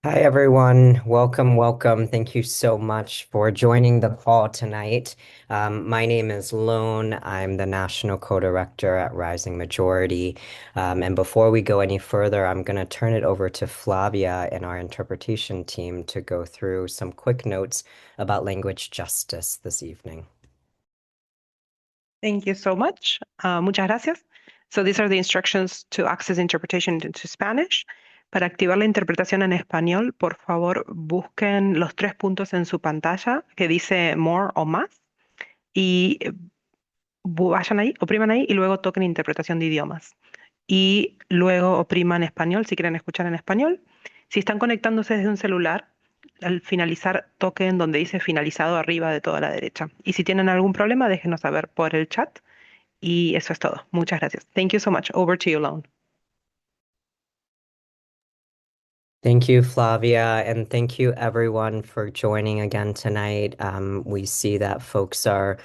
Hi, everyone. Welcome. Thank you so much for joining the call tonight. My name is Lone. I'm the National Co-Director at Rising Majority. And before we go any further, I'm going to turn it over to Flavia and our interpretation team to go through some quick notes about language justice this evening. Thank you so much. Muchas gracias. So these are the instructions to access interpretation into Spanish. Para activar la interpretación en español, por favor, busquen los 3 puntos en su pantalla que dice More o Más y vayan ahí, opriman ahí y luego toquen interpretación de idiomas. Y luego opriman español si quieren escuchar en español. Si están conectándose desde un celular, al finalizar toquen donde dice finalizado arriba de toda la derecha. Y si tienen algún problema, déjenos saber por el chat. Y eso es todo. Muchas gracias. Thank you so much. Over to you, Lone. Thank you, Flavia, and thank you everyone for joining again tonight. We see that folks are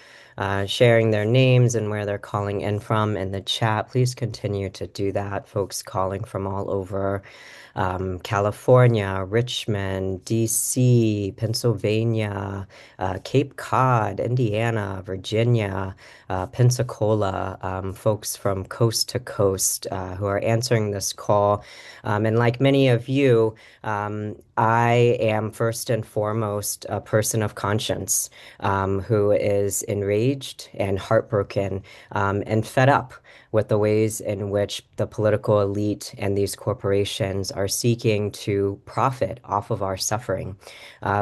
sharing their names and where they're calling in from in the chat. Please continue to do that. Folks calling from all over California, Richmond, DC, Pennsylvania, Cape Cod, Indiana, Virginia, Pensacola, folks from coast to coast who are answering this call. And like many of you, I am first and foremost a person of conscience who is enraged and heartbroken and fed up with the ways in which the political elite and these corporations are seeking to profit off of our suffering.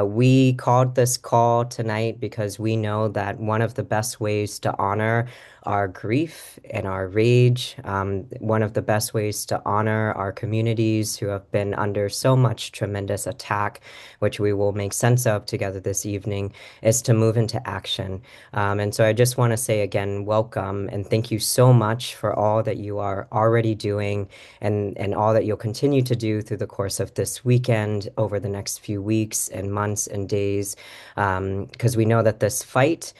We called this call tonight because we know that one of the best ways to honor our grief and our rage, one of the best ways to honor our communities who have been under so much tremendous attack, which we will make sense of together this evening, is to move into action. And so I just want to say again, welcome and thank you so much for all that you are already doing and all that you'll continue to do through the course of this weekend, over the next few weeks and months and days, because we know that this fight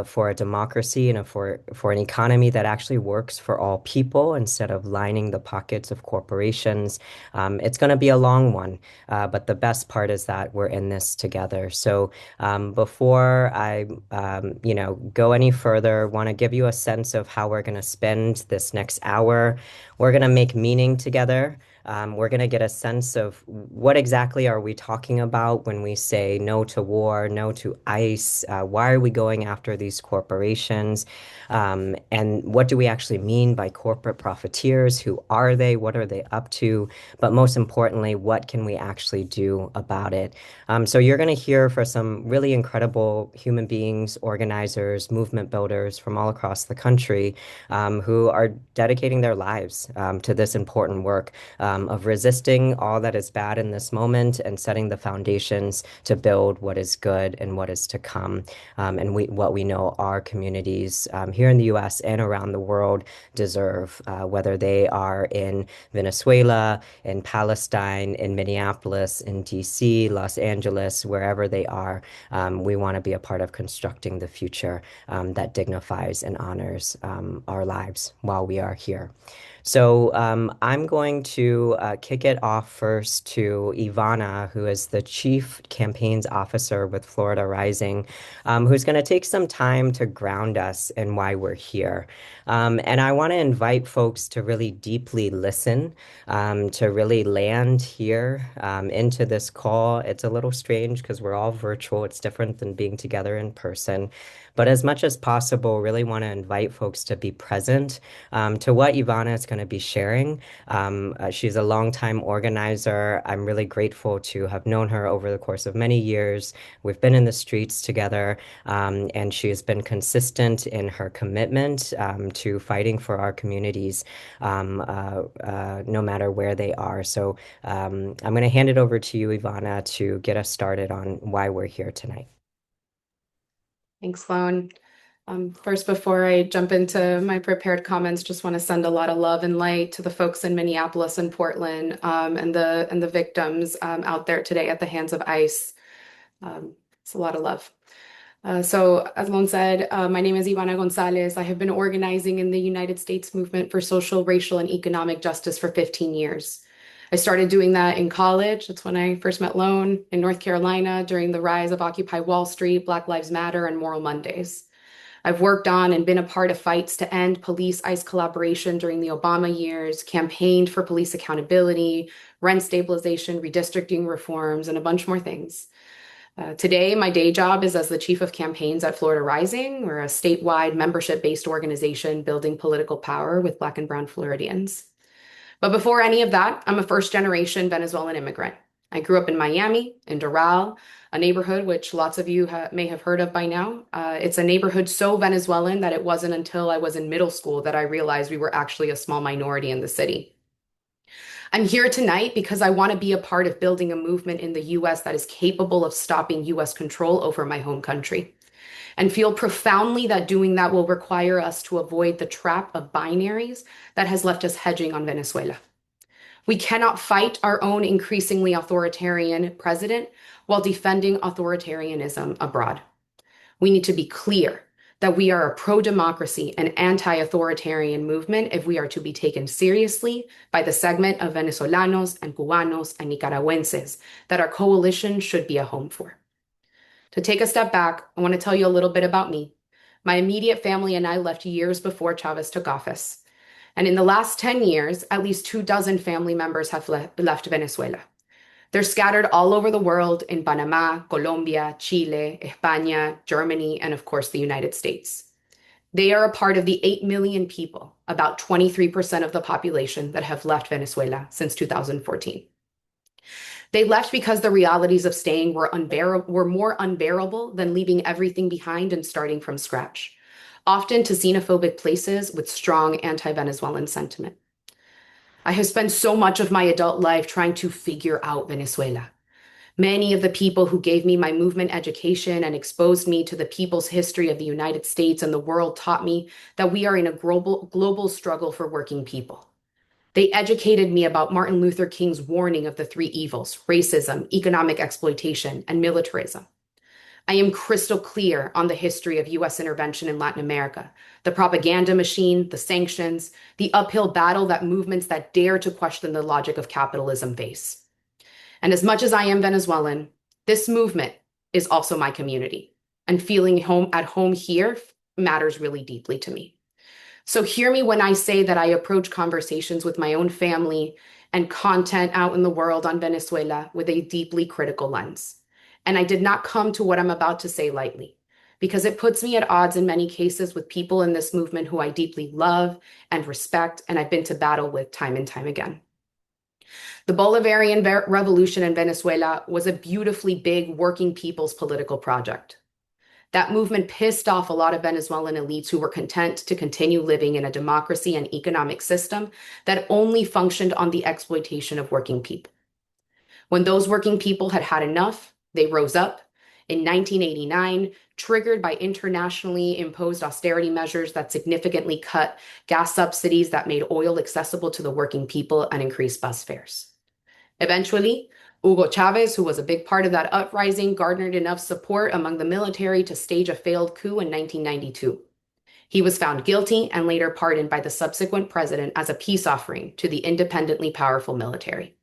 for a democracy and for an economy that actually works for all people instead of lining the pockets of corporations, it's going to be a long one. But the best part is that we're in this together. So before I, go any further, want to give you a sense of how we're going to spend this next hour. We're going to make meaning together. We're going to get a sense of what exactly are we talking about when we say no to war, no to ICE, why are we going after these corporations, and what do we actually mean by corporate profiteers? Who are they? What are they up to? But most importantly, what can we actually do about it? So you're going to hear from some really incredible human beings, organizers, movement builders from all across the country who are dedicating their lives to this important work of resisting all that is bad in this moment and setting the foundations to build what is good and what is to come. And what we know our communities here in the US and around the world deserve, whether they are in Venezuela, in Palestine, in Minneapolis, in DC, Los Angeles, wherever they are. We want to be a part of constructing the future that dignifies and honors our lives while we are here. So I'm going to kick it off first to Ivana, who is the Chief Campaigns Officer with Florida Rising, who's going to take some time to ground us in why we're here. And I want to invite folks to really deeply listen, to really land here into this call. It's a little strange because we're all virtual. It's different than being together in person. But as much as possible, really want to invite folks to be present to what Ivana is going to be sharing. She's a longtime organizer. I'm really grateful to have known her over the course of many years. We've been in the streets together, and she has been consistent in her commitment to fighting for our communities, no matter where they are. So I'm going to hand it over to you, Ivana, to get us started on why we're here tonight. Thanks, Sloan. First, before I jump into my prepared comments, just want to send a lot of love and light to the folks in Minneapolis and Portland, and the victims out there today at the hands of ICE. It's a lot of love. So, as Lon said, my name is Ivana Gonzalez. I have been organizing in the United States movement for social, racial, and economic justice for 15 years. I started doing that in college. That's when I first met Lone in North Carolina during the rise of Occupy Wall Street, Black Lives Matter, and Moral Mondays. I've worked on and been a part of fights to end police ICE collaboration during the Obama years, campaigned for police accountability, rent stabilization, redistricting reforms, and a bunch more things. Today, my day job is as the chief of campaigns at Florida Rising. We're a statewide membership-based organization building political power with Black and Brown Floridians. But before any of that, I'm a first-generation Venezuelan immigrant. I grew up in Miami, in Doral, a neighborhood which lots of you may have heard of by now. It's a neighborhood so Venezuelan that it wasn't until I was in middle school that I realized we were actually a small minority in the city. I'm here tonight because I want to be a part of building a movement in the US that is capable of stopping US control over my home country, and feel profoundly that doing that will require us to avoid the trap of binaries that has left us hedging on Venezuela. We cannot fight our own increasingly authoritarian president while defending authoritarianism abroad. We need to be clear that we are a pro-democracy and anti-authoritarian movement if we are to be taken seriously by the segment of Venezolanos and Cubanos and Nicaraguenses that our coalition should be a home for. To take a step back, I want to tell you a little bit about me. My immediate family and I left years before Chavez took office. And in the last 10 years, at least 24 family members have left Venezuela. They're scattered all over the world in Panama, Colombia, Chile, España, Germany, and of course, the United States. They are a part of the 8 million people, about 23% of the population, that have left Venezuela since 2014. They left because the realities of staying were more unbearable than leaving everything behind and starting from scratch, often to xenophobic places with strong anti-Venezuelan sentiment. I have spent so much of my adult life trying to figure out Venezuela. Many of the people who gave me my movement education and exposed me to the people's history of the United States and the world taught me that we are in a global struggle for working people. They educated me about Martin Luther King's warning of the three evils: racism, economic exploitation, and militarism. I am crystal clear on the history of US intervention in Latin America, the propaganda machine, the sanctions, the uphill battle that movements that dare to question the logic of capitalism face. And as much as I am Venezuelan, this movement is also my community, and feeling at home here matters really deeply to me. So hear me when I say that I approach conversations with my own family and content out in the world on Venezuela with a deeply critical lens. And I did not come to what I'm about to say lightly, because it puts me at odds in many cases with people in this movement who I deeply love and respect, and I've been to battle with time and time again. The Bolivarian Revolution in Venezuela was a beautifully big working people's political project. That movement pissed off a lot of Venezuelan elites who were content to continue living in a democracy and economic system that only functioned on the exploitation of working people. When those working people had had enough, they rose up in 1989, triggered by internationally imposed austerity measures that significantly cut gas subsidies that made oil accessible to the working people and increased bus fares. Eventually, Hugo Chavez, who was a big part of that uprising, garnered enough support among the military to stage a failed coup in 1992. He was found guilty and later pardoned by the subsequent president as a peace offering to the independently powerful military.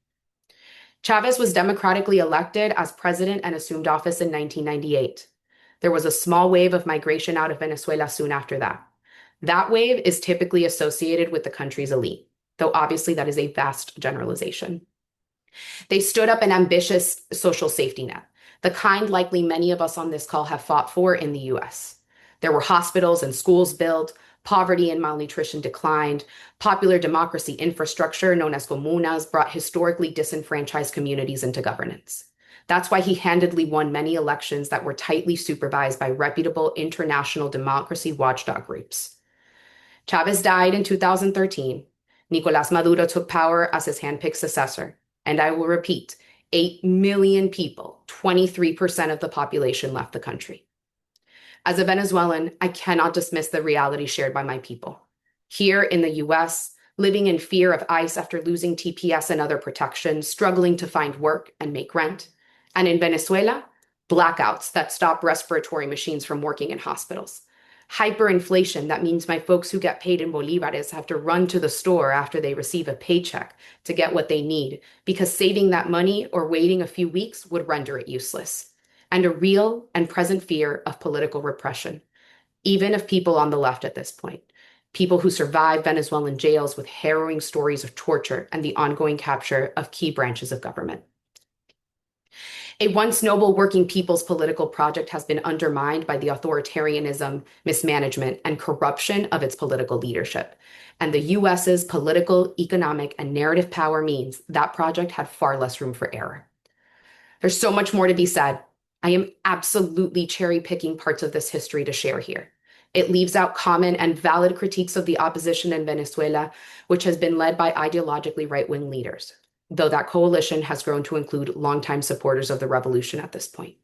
Chavez was democratically elected as president and assumed office in 1998. There was a small wave of migration out of Venezuela soon after that. That wave is typically associated with the country's elite, though obviously that is a vast generalization. They stood up an ambitious social safety net, the kind likely many of us on this call have fought for in the US. There were hospitals and schools built, poverty and malnutrition declined, popular democracy infrastructure known as comunas brought historically disenfranchised communities into governance. That's why he handedly won many elections that were tightly supervised by reputable international democracy watchdog groups. Chavez died in 2013. Nicolás Maduro took power as his handpicked successor. And I will repeat, 8 million people, 23% of the population, left the country. As a Venezuelan, I cannot dismiss the reality shared by my people. Here in the US, living in fear of ICE after losing TPS and other protections, struggling to find work and make rent. And in Venezuela, blackouts that stop respiratory machines from working in hospitals. Hyperinflation, that means my folks who get paid in bolívares have to run to the store after they receive a paycheck to get what they need, because saving that money or waiting a few weeks would render it useless. And a real and present fear of political repression, even of people on the left at this point. People who survive Venezuelan jails with harrowing stories of torture and the ongoing capture of key branches of government. A once noble working people's political project has been undermined by the authoritarianism, mismanagement, and corruption of its political leadership. And the US's political, economic, and narrative power means that project had far less room for error. There's so much more to be said. I am absolutely cherry-picking parts of this history to share here. It leaves out common and valid critiques of the opposition in Venezuela, which has been led by ideologically right-wing leaders, though that coalition has grown to include longtime supporters of the revolution at this point.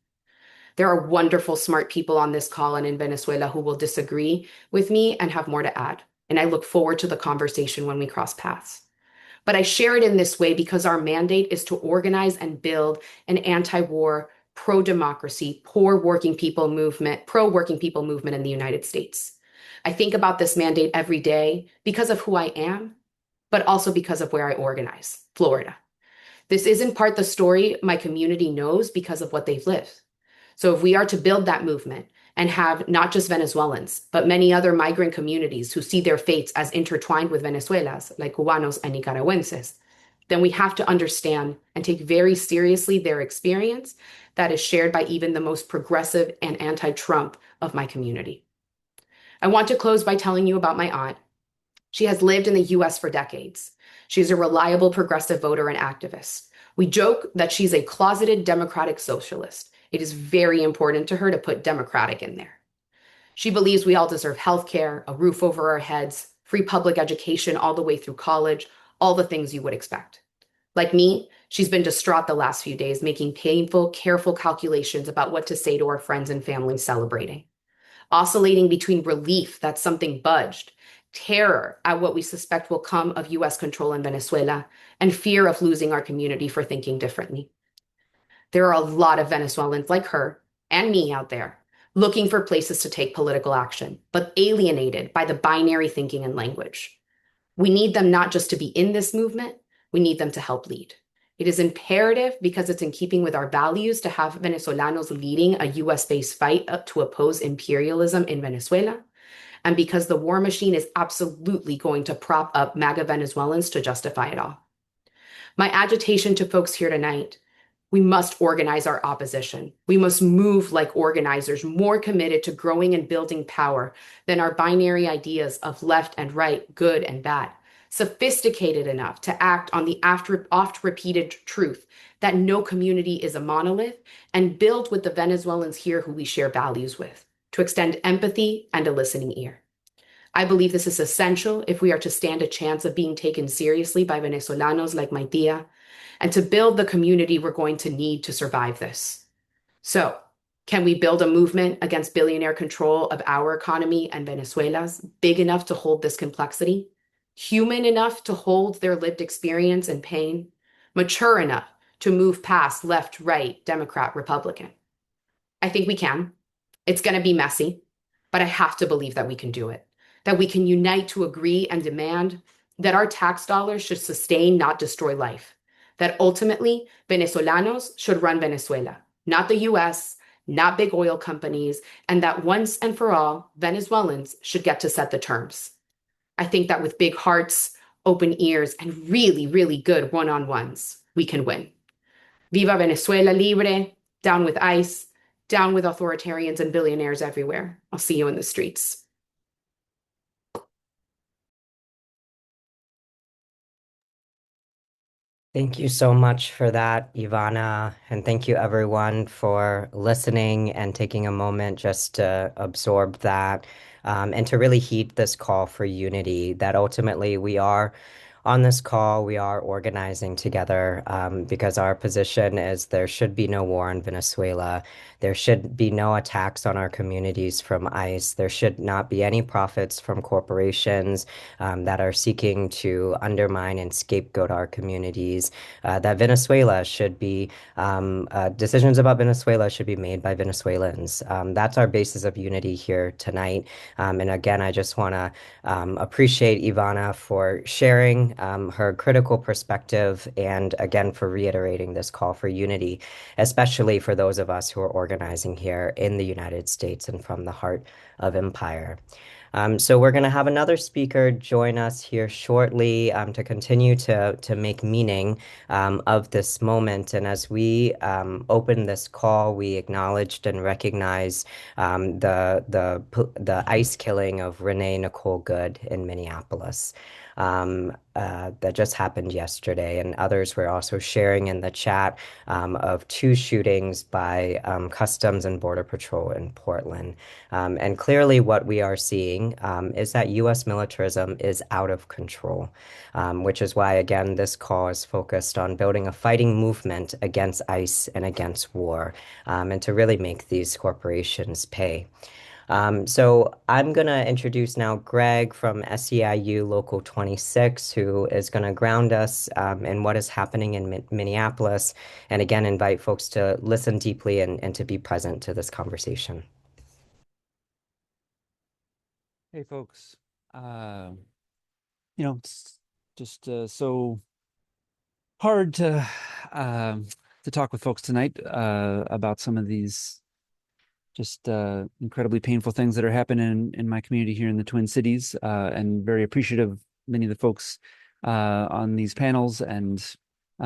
There are wonderful, smart people on this call and in Venezuela who will disagree with me and have more to add, and I look forward to the conversation when we cross paths. But I share it in this way because our mandate is to organize and build an anti-war, pro-democracy, pro-working people movement in the United States. I think about this mandate every day because of who I am, but also because of where I organize, Florida. This is in part the story my community knows because of what they've lived. So if we are to build that movement and have not just Venezuelans, but many other migrant communities who see their fates as intertwined with Venezuela's, like Cubanos and Nicaraguenses, then we have to understand and take very seriously their experience that is shared by even the most progressive and anti-Trump of my community. I want to close by telling you about my aunt. She has lived in the US for decades. She's a reliable progressive voter and activist. We joke that she's a closeted democratic socialist. It is very important to her to put democratic in there. She believes we all deserve health care, a roof over our heads, free public education all the way through college, all the things you would expect. Like me, she's been distraught the last few days, making painful, careful calculations about what to say to our friends and family celebrating. Oscillating between relief that something budged, terror at what we suspect will come of US control in Venezuela, and fear of losing our community for thinking differently. There are a lot of Venezuelans like her and me out there looking for places to take political action, but alienated by the binary thinking and language. We need them not just to be in this movement, we need them to help lead. It is imperative because it's in keeping with our values to have Venezolanos leading a US-based fight to oppose imperialism in Venezuela, and because the war machine is absolutely going to prop up MAGA Venezuelans to justify it all. My agitation to folks here tonight: we must organize our opposition. We must move like organizers, more committed to growing and building power than our binary ideas of left and right, good and bad. Sophisticated enough to act on the oft-repeated truth that no community is a monolith, and build with the Venezuelans here who we share values with, to extend empathy and a listening ear. I believe this is essential if we are to stand a chance of being taken seriously by Venezolanos like my tia, and to build the community we're going to need to survive this. So, can we build a movement against billionaire control of our economy and Venezuela's, big enough to hold this complexity, human enough to hold their lived experience and pain, mature enough to move past left, right, Democrat, Republican? I think we can. It's going to be messy, but I have to believe that we can do it. that we can unite to agree and demand that our tax dollars should sustain, not destroy life, that ultimately Venezolanos should run Venezuela, not the US, not big oil companies, and that once and for all, Venezuelans should get to set the terms. I think that with big hearts, open ears, and really, really good one-on-ones, we can win. Viva Venezuela Libre, down with ICE, down with authoritarians and billionaires everywhere. I'll see you in the streets. Thank you so much for that, Ivana. And thank you, everyone, for listening and taking a moment just to absorb that and to really heed this call for unity. That ultimately we are on this call, we are organizing together because our position is there should be no war in Venezuela. There should be no attacks on our communities from ICE. There should not be any profits from corporations that are seeking to undermine and scapegoat our communities. That Venezuela should be, decisions about Venezuela should be made by Venezuelans. That's our basis of unity here tonight. And again, I just want to appreciate Ivana for sharing her critical perspective and again for reiterating this call for unity, especially for those of us who are organizing here in the United States and from the heart of empire. So we're going to have another speaker join us here shortly to continue to make meaning of this moment. And as we open this call, we acknowledged and recognized the ICE killing of Renee Nicole Good in Minneapolis. That just happened yesterday, and others were also sharing in the chat of two shootings by Customs and Border Patrol in Portland. And clearly, what we are seeing is that U.S. militarism is out of control, which is why, again, this call is focused on building a fighting movement against ICE and against war, and to really make these corporations pay. So I'm going to introduce now Greg from SEIU Local 26, who is going to ground us in what is happening in Minneapolis, and again, invite folks to listen deeply and to be present to this conversation. Hey, folks. It's just so hard to talk with folks tonight about some of these just incredibly painful things that are happening in my community here in the Twin Cities, and very appreciative of many of the folks on these panels and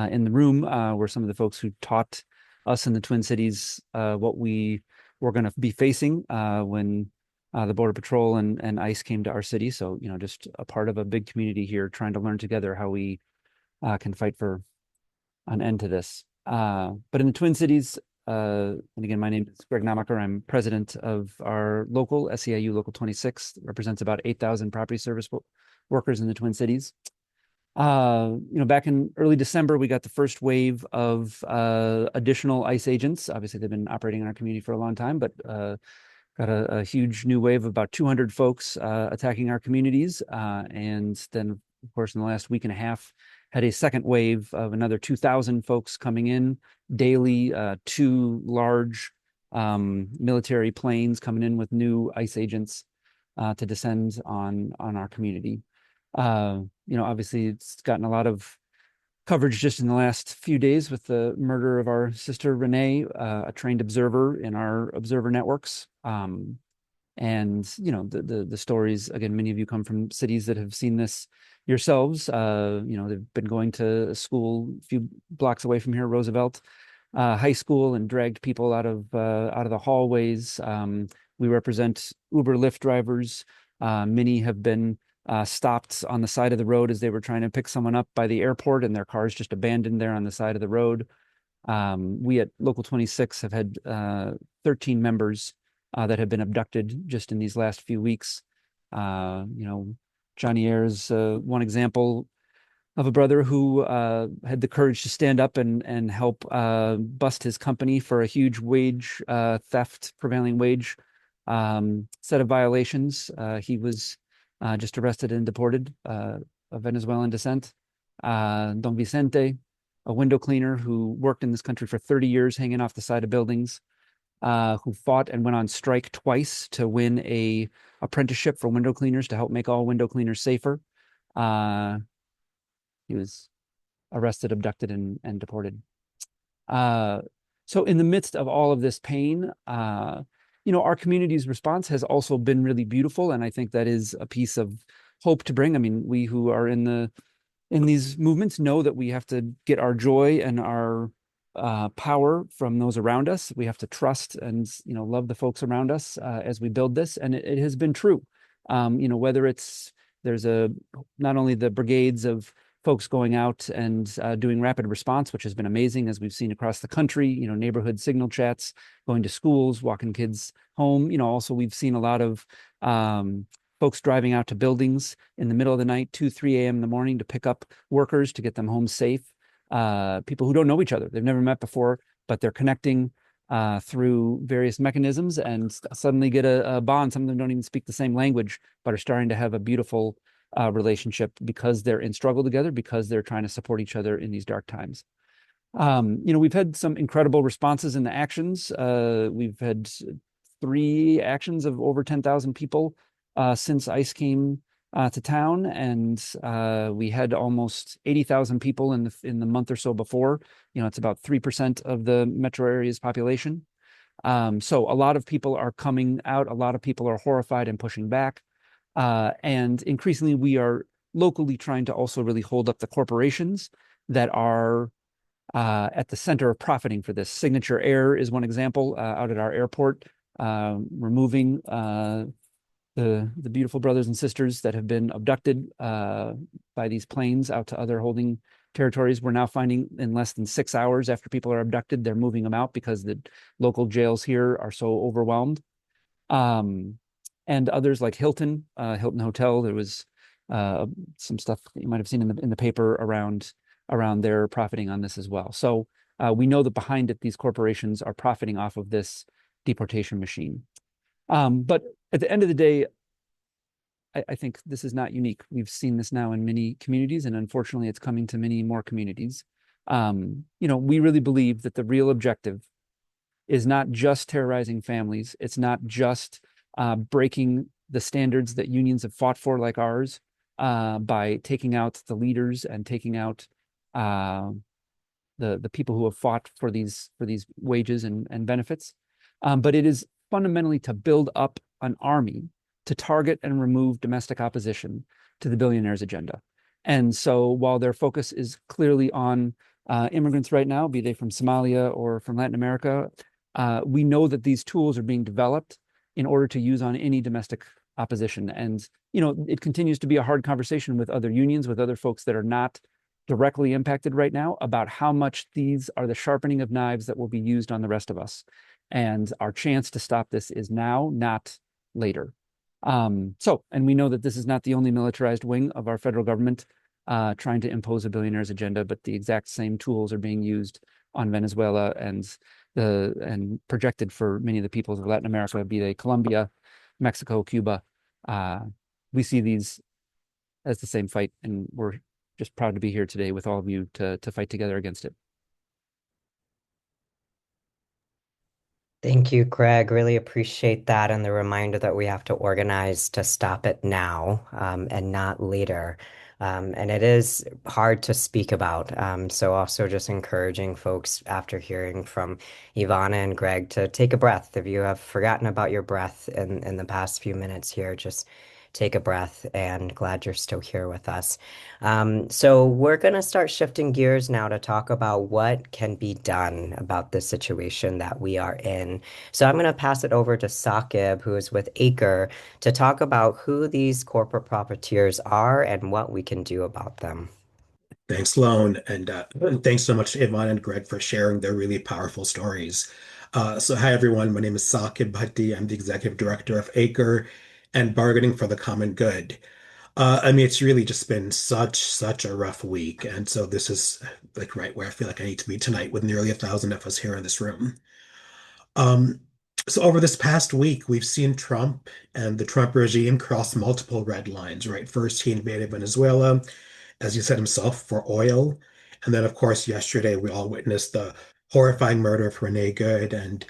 in the room were some of the folks who taught us in the Twin Cities what we were going to be facing when the Border Patrol and ICE came to our city. So, just a part of a big community here trying to learn together how we can fight for an end to this. But in the Twin Cities, and again, my name is Greg Namaker. I'm president of our local SEIU Local 26. That represents about 8,000 property service workers in the Twin Cities. Back in early December, we got the first wave of additional ICE agents. Obviously, they've been operating in our community for a long time, but got a huge new wave of about 200 folks attacking our communities. And then, of course, in the last week and a half, had a second wave of another 2,000 folks coming in daily, two large military planes coming in with new ICE agents to descend on our community. Obviously, it's gotten a lot of coverage just in the last few days with the murder of our sister Renee, a trained observer in our observer networks. And the stories, again, many of you come from cities that have seen this yourselves. They've been going to a school a few blocks away from here, Roosevelt High School, and dragged people out of the hallways. We represent Uber Lyft drivers. Many have been stopped on the side of the road as they were trying to pick someone up by the airport, and their cars just abandoned there on the side of the road. We at Local 26 have had 13 members that have been abducted just in these last few weeks. Johnny Ayers is one example of a brother who had the courage to stand up and help bust his company for a huge wage theft, prevailing wage set of violations. He was just arrested and deported, of Venezuelan descent. Don Vicente, a window cleaner who worked in this country for 30 years, hanging off the side of buildings. who fought and went on strike twice to win a apprenticeship for window cleaners to help make all window cleaners safer. He was arrested, abducted, and deported. So in the midst of all of this pain, our community's response has also been really beautiful, and I think that is a piece of hope to bring. I mean, we who are in these movements know that we have to get our joy and our power from those around us. We have to trust and love the folks around us as we build this, and it has been true. Whether there's not only the brigades of folks going out and doing rapid response, which has been amazing, as we've seen across the country, neighborhood signal chats, going to schools, walking kids home. Also, we've seen a lot of folks driving out to buildings in the middle of the night, 2, 3 a.m. in the morning to pick up workers to get them home safe. People who don't know each other, they've never met before, but they're connecting through various mechanisms and suddenly get a bond. Some of them don't even speak the same language, but are starting to have a beautiful relationship because they're in struggle together, because they're trying to support each other in these dark times. We've had some incredible responses in the actions. We've had 3 actions of over 10,000 people since ICE came to town, and we had almost 80,000 people in the month or so before. It's about 3% of the metro area's population. So a lot of people are coming out. A lot of people are horrified and pushing back. And increasingly, we are locally trying to also really hold up the corporations that are at the center of profiting for this. Signature Air is one example out at our airport, removing the beautiful brothers and sisters that have been abducted by these planes out to other holding territories. We're now finding in less than 6 hours after people are abducted, they're moving them out because the local jails here are so overwhelmed. And others like Hilton Hotel. There was some stuff that you might have seen in the paper around their profiting on this as well. So we know that behind it, these corporations are profiting off of this deportation machine. But at the end of the day, I think this is not unique. We've seen this now in many communities, and unfortunately, it's coming to many more communities. We really believe that the real objective is not just terrorizing families. It's not just breaking the standards that unions have fought for, like ours, by taking out the leaders and taking out the people who have fought for these wages and benefits. But it is fundamentally to build up an army to target and remove domestic opposition to the billionaires' agenda. And so while their focus is clearly on immigrants right now, be they from Somalia or from Latin America, we know that these tools are being developed in order to use on any domestic opposition. And, it continues to be a hard conversation with other unions, with other folks that are not directly impacted right now, about how much these are the sharpening of knives that will be used on the rest of us. And our chance to stop this is now, not later. And we know that this is not the only militarized wing of our federal government trying to impose a billionaire's agenda, but the exact same tools are being used on Venezuela and projected for many of the peoples of Latin America, be they Colombia, Mexico, Cuba. We see these as the same fight, and we're just proud to be here today with all of you to fight together against it. Thank you, Greg. Really appreciate that and the reminder that we have to organize to stop it now and not later. And it is hard to speak about. So also just encouraging folks after hearing from Ivana and Greg to take a breath. If you have forgotten about your breath in the past few minutes here, just take a breath, and glad you're still here with us. So we're going to start shifting gears now to talk about what can be done about the situation that we are in. So I'm going to pass it over to Saqib, who is with Acre, to talk about who these corporate profiteers are and what we can do about them. Thanks, Sloan, and thanks so much to Yvonne and Greg for sharing their really powerful stories. Hi everyone, my name is Saqib Bhatti. I'm the executive director of Acre and Bargaining for the Common Good. It's really just been such a rough week, and so this is like right where I feel like I need to be tonight with nearly 1,000 of us here in this room. Um, over this past week, we've seen Trump and the Trump regime cross multiple red lines, right? First, he invaded Venezuela, as he said himself, for oil. And then, of course, yesterday we all witnessed the horrifying murder of Renee Good and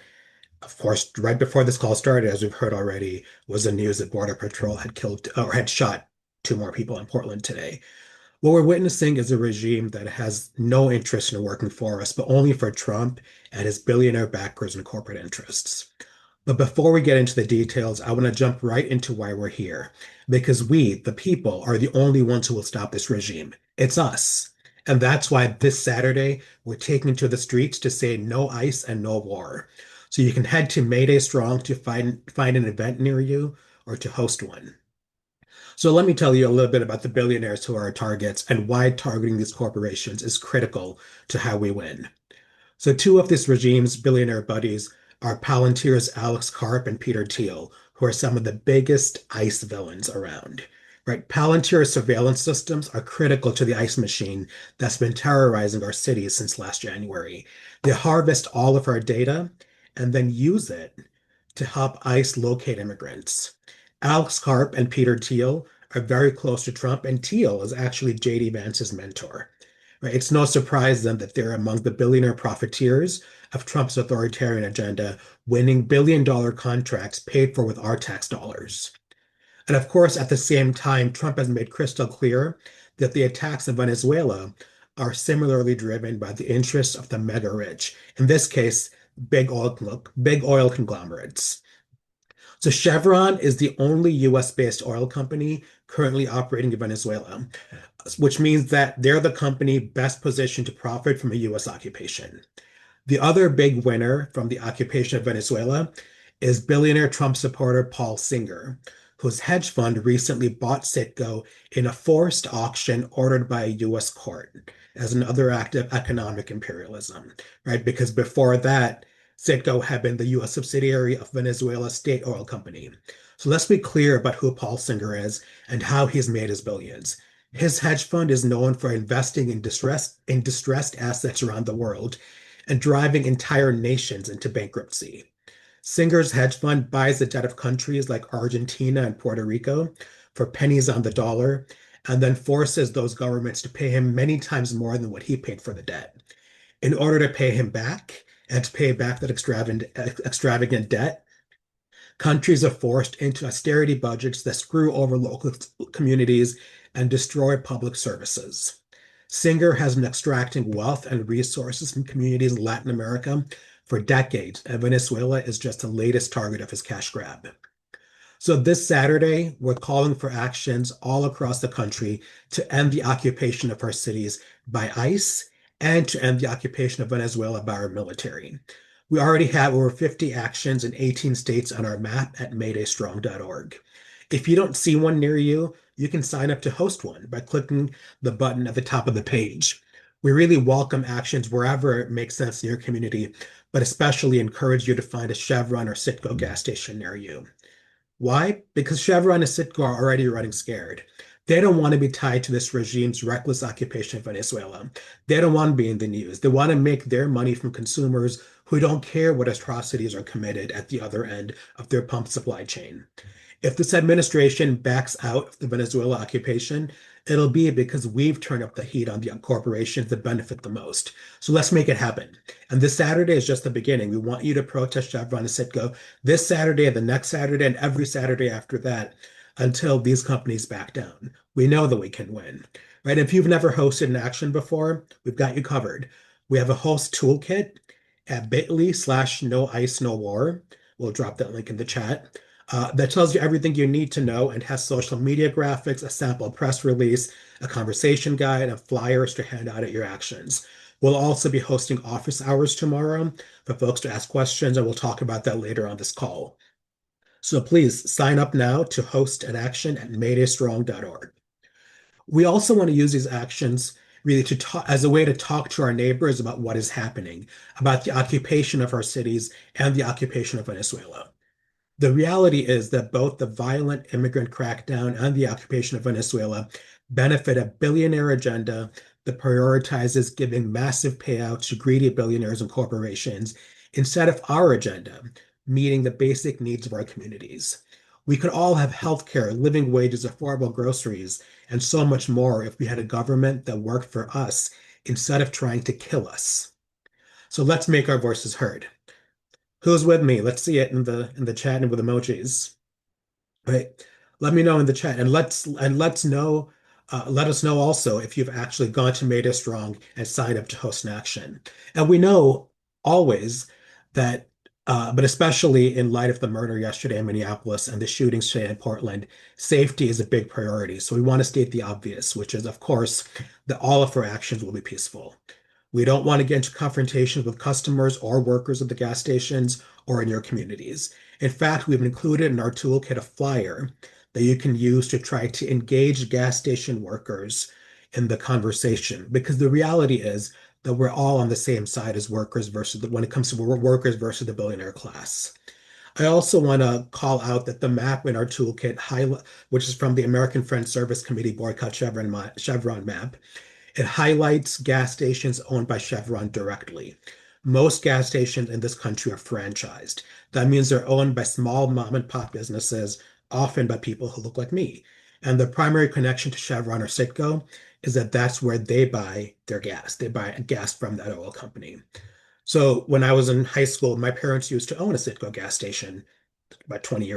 Of course, right before this call started, as we've heard already, was the news that Border Patrol had killed or had shot two more people in Portland today. What we're witnessing is a regime that has no interest in working for us, but only for Trump and his billionaire backers and corporate interests. But before we get into the details, I want to jump right into why we're here. Because we, the people, are the only ones who will stop this regime. It's us. And that's why this Saturday, we're taking to the streets to say no ICE and no war. So you can head to Mayday Strong to find an event near you or to host one. So let me tell you a little bit about the billionaires who are our targets and why targeting these corporations is critical to how we win. So two of this regime's billionaire buddies are Palantir's Alex Karp and Peter Thiel, who are some of the biggest ICE villains around. Right? Palantir's surveillance systems are critical to the ICE machine that's been terrorizing our cities since last January. They harvest all of our data and then use it to help ICE locate immigrants. Alex Karp and Peter Thiel are very close to Trump, and Thiel is actually JD Vance's mentor. Right? It's no surprise then that they're among the billionaire profiteers of Trump's authoritarian agenda, winning billion-dollar contracts paid for with our tax dollars. And of course, at the same time, Trump has made crystal clear that the attacks in Venezuela are similarly driven by the interests of the mega rich, in this case, big oil conglomerates. So Chevron is the only US-based oil company currently operating in Venezuela, which means that they're the company best positioned to profit from a US occupation. The other big winner from the occupation of Venezuela is billionaire Trump supporter Paul Singer, whose hedge fund recently bought Citgo in a forced auction ordered by a US court as another act of economic imperialism, right? Because before that, Citgo had been the US subsidiary of Venezuela's state oil company. So let's be clear about who Paul Singer is and how he's made his billions. His hedge fund is known for investing in distressed assets around the world and driving entire nations into bankruptcy. Singer's hedge fund buys the debt of countries like Argentina and Puerto Rico for pennies on the dollar, and then forces those governments to pay him many times more than what he paid for the debt. In order to pay him back and to pay back that extravagant debt, countries are forced into austerity budgets that screw over local communities and destroy public services. Singer has been extracting wealth and resources from communities in Latin America for decades, and Venezuela is just the latest target of his cash grab. So this Saturday, we're calling for actions all across the country to end the occupation of our cities by ICE and to end the occupation of Venezuela by our military. We already have over 50 actions in 18 states on our map at maydaystrong.org. If you don't see one near you, you can sign up to host one by clicking the button at the top of the page. We really welcome actions wherever it makes sense in your community, but especially encourage you to find a Chevron or Citgo gas station near you. Why? Because Chevron and Citgo are already running scared. They don't want to be tied to this regime's reckless occupation of Venezuela. They don't want to be in the news. They want to make their money from consumers who don't care what atrocities are committed at the other end of their pump supply chain. If this administration backs out of the Venezuela occupation, it'll be because we've turned up the heat on the corporations that benefit the most. So let's make it happen. And this Saturday is just the beginning. We want you to protest Chevron and Citgo this Saturday, the next Saturday, and every Saturday after that until these companies back down. We know that we can win, right? If you've never hosted an action before, we've got you covered. We have a host toolkit at bit.ly/no ice no war. We'll drop that link in the chat. That tells you everything you need to know and has social media graphics, a sample press release, a conversation guide, and flyers to hand out at your actions. We'll also be hosting office hours tomorrow for folks to ask questions, and we'll talk about that later on this call. So please sign up now to host an action at maydaystrong.org. We also want to use these actions really to talk as a way to talk to our neighbors about what is happening, about the occupation of our cities and the occupation of Venezuela. The reality is that both the violent immigrant crackdown and the occupation of Venezuela benefit a billionaire agenda that prioritizes giving massive payouts to greedy billionaires and corporations instead of our agenda, meeting the basic needs of our communities. We could all have healthcare, living wages, affordable groceries, and so much more if we had a government that worked for us instead of trying to kill us. So let's make our voices heard. Who's with me? Let's see it in the chat and with emojis. Right. Let me know in the chat and let's know let us know also if you've actually gone to Made Us Strong and signed up to host an action. And we know always that but especially in light of the murder yesterday in Minneapolis and the shootings today in Portland, safety is a big priority. So we want to state the obvious, which is, of course, that all of our actions will be peaceful. We don't want to get into confrontations with customers or workers at the gas stations or in your communities. In fact, we've included in our toolkit a flyer that you can use to try to engage gas station workers in the conversation. Because the reality is that we're all on the same side as workers versus when it comes to workers versus the billionaire class. I also want to call out that the map in our toolkit, which is from the American Friends Service Committee Boycott Chevron map, it highlights gas stations owned by Chevron directly. Most gas stations in this country are franchised. That means they're owned by small mom and pop businesses, often by people who look like me. And the primary connection to Chevron or Citgo is that that's where they buy their gas. They buy gas from that oil company. So when I was in high school, my parents used to own a Citgo gas station about 25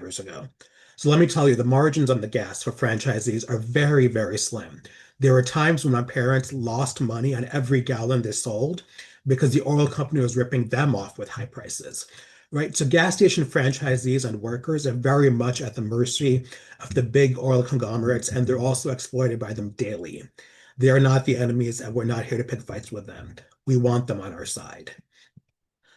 years ago. So let me tell you, the margins on the gas for franchisees are very, very slim. There were times when my parents lost money on every gallon they sold because the oil company was ripping them off with high prices. Right. So gas station franchisees and workers are very much at the mercy of the big oil conglomerates, and they're also exploited by them daily. They are not the enemies, and we're not here to pick fights with them. We want them on our side.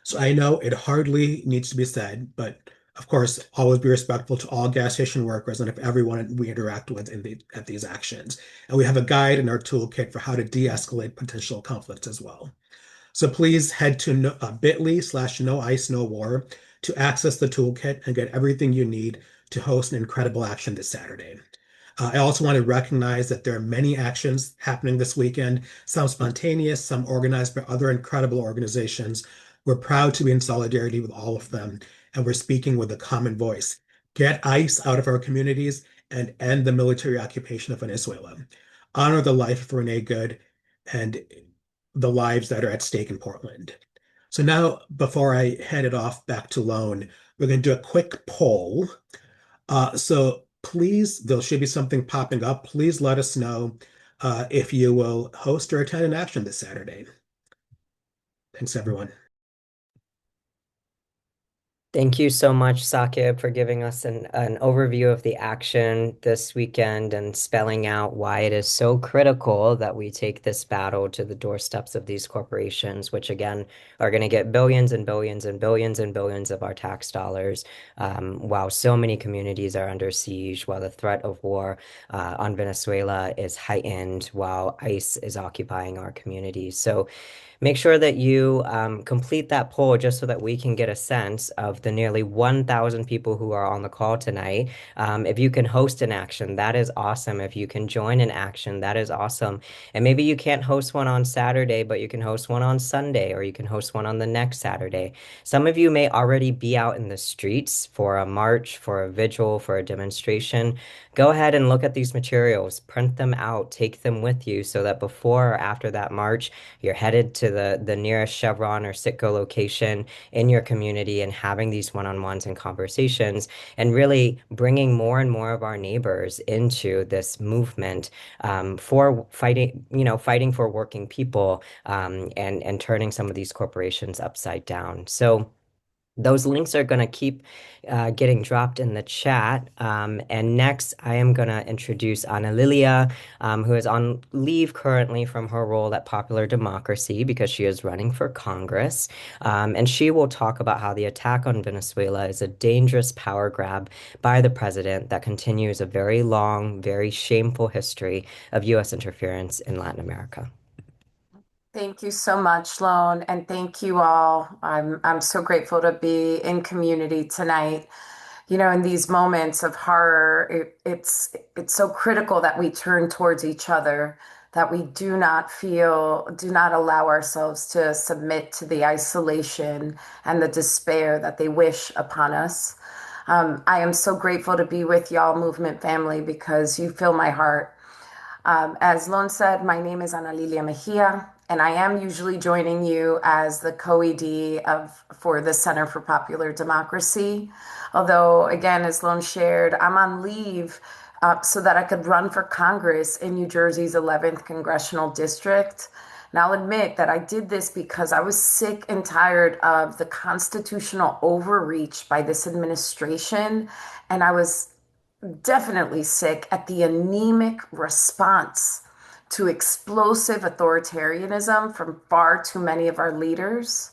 So I know it hardly needs to be said, but of course, always be respectful to all gas station workers and of everyone we interact with at these actions. And we have a guide in our toolkit for how to de-escalate potential conflicts as well. So please head to bit.ly/no ice, no war to access the toolkit and get everything you need to host an incredible action this Saturday. I also want to recognize that there are many actions happening this weekend, some spontaneous, some organized by other incredible organizations. We're proud to be in solidarity with all of them, and we're speaking with a common voice. Get ICE out of our communities and end the military occupation of Venezuela. Honor the life of Renee Good and the lives that are at stake in Portland. So now, before I hand it off back to Lone, we're going to do a quick poll. So please, there should be something popping up. Please let us know if you will host or attend an action this Saturday. Thanks, everyone. Thank you so much, Sakib, for giving us an overview of the action this weekend and spelling out why it is so critical that we take this battle to the doorsteps of these corporations, which again are going to get billions and billions and billions and billions of our tax dollars, while so many communities are under siege, while the threat of war on Venezuela is heightened, while ICE is occupying our communities. So make sure that you complete that poll just so that we can get a sense of the nearly 1,000 people who are on the call tonight. If you can host an action, that is awesome. If you can join an action, that is awesome. And maybe you can't host one on Saturday, but you can host one on Sunday, or you can host one on the next Saturday. Some of you may already be out in the streets for a march, for a vigil, for a demonstration. Go ahead and look at these materials, print them out, take them with you so that before or after that march, you're headed to the nearest Chevron or Citgo location in your community and having these one-on-ones and conversations and really bringing more and more of our neighbors into this movement for fighting, fighting for working people and turning some of these corporations upside down. So those links are going to keep getting dropped in the chat. And next, I am going to introduce Ana Lilia, who is on leave currently from her role at Popular Democracy because she is running for Congress. And she will talk about how the attack on Venezuela is a dangerous power grab by the president that continues a very long, very shameful history of U.S. interference in Latin America. Thank you so much, Lone, and thank you all. I'm so grateful to be in community tonight. You know, in these moments of horror, it's so critical that we turn towards each other, that we do not allow ourselves to submit to the isolation and the despair that they wish upon us. I am so grateful to be with y'all, movement family, because you fill my heart. As Lon said, my name is Ana Lilia Mejia. And I am usually joining you as the co-ED for the Center for Popular Democracy. Although, again, as Lone shared, I'm on leave so that I could run for Congress in New Jersey's 11th Congressional District. And I'll admit that I did this because I was sick and tired of the constitutional overreach by this administration. And I was definitely sick at the anemic response to explosive authoritarianism from far too many of our leaders.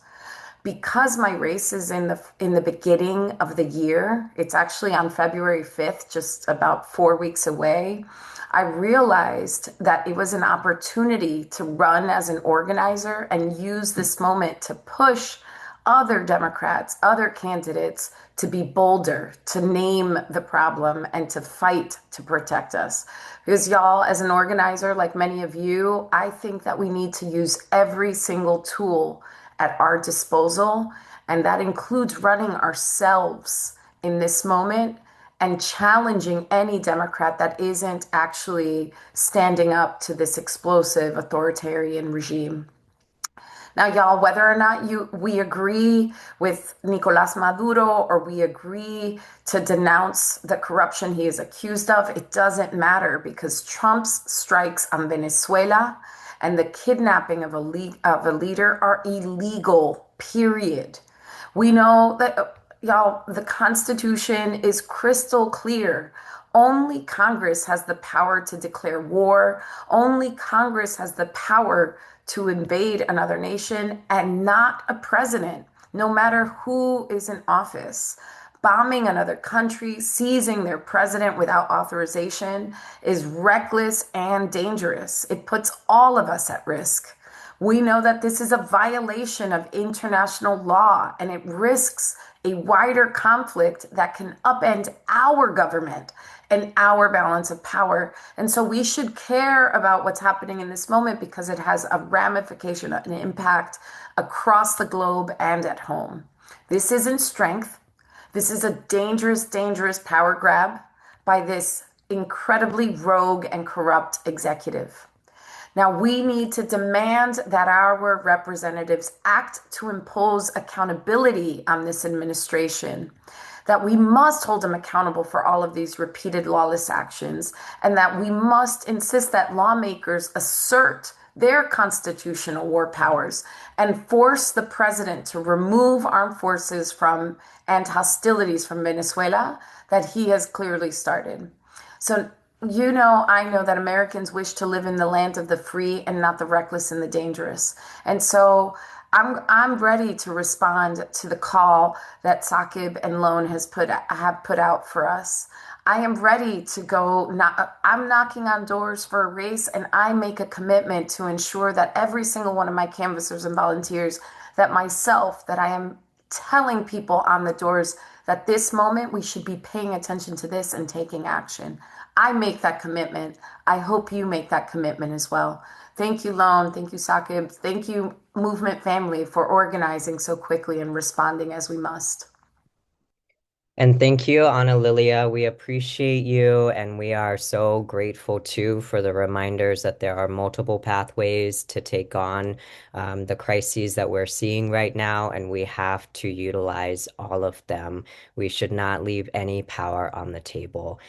Because my race is in the beginning of the year, it's actually on February 5th, just about 4 weeks away. I realized that it was an opportunity to run as an organizer and use this moment to push other Democrats, other candidates to be bolder, to name the problem and to fight to protect us. Because y'all, as an organizer, like many of you, I think that we need to use every single tool at our disposal, and that includes running ourselves in this moment and challenging any Democrat that isn't actually standing up to this explosive authoritarian regime. Now, y'all, whether or not we agree with Nicolas Maduro or we agree to denounce the corruption he is accused of, it doesn't matter because Trump's strikes on Venezuela and the kidnapping of a leader are illegal, period. We know that, y'all, the Constitution is crystal clear. Only Congress has the power to declare war. Only Congress has the power to invade another nation, and not a president, no matter who is in office. Bombing another country, seizing their president without authorization is reckless and dangerous. It puts all of us at risk. We know that this is a violation of international law and it risks a wider conflict that can upend our government and our balance of power. And so we should care about what's happening in this moment because it has a ramification, an impact across the globe and at home. This isn't strength. This is a dangerous, dangerous power grab by this incredibly rogue and corrupt executive. Now, we need to demand that our representatives act to impose accountability on this administration, that we must hold them accountable for all of these repeated lawless actions, and that we must insist that lawmakers assert their constitutional war powers and force the president to remove armed forces from and hostilities from Venezuela that he has clearly started. So, I know that Americans wish to live in the land of the free and not the reckless and the dangerous. And so I'm ready to respond to the call that Saqib and Lone have put out for us. I am ready to go. I'm knocking on doors for a race, and I make a commitment to ensure that every single one of my canvassers and volunteers, that I am telling people on the doors that this moment we should be paying attention to this and taking action. I make that commitment. I hope you make that commitment as well. Thank you, Lone. Thank you, Saqib. Thank you, Movement family, for organizing so quickly and responding as we must. And thank you, Ana Lilia. We appreciate you, and we are so grateful too for the reminders that there are multiple pathways to take on the crises that we're seeing right now, and we have to utilize all of them. We should not leave any power on the table.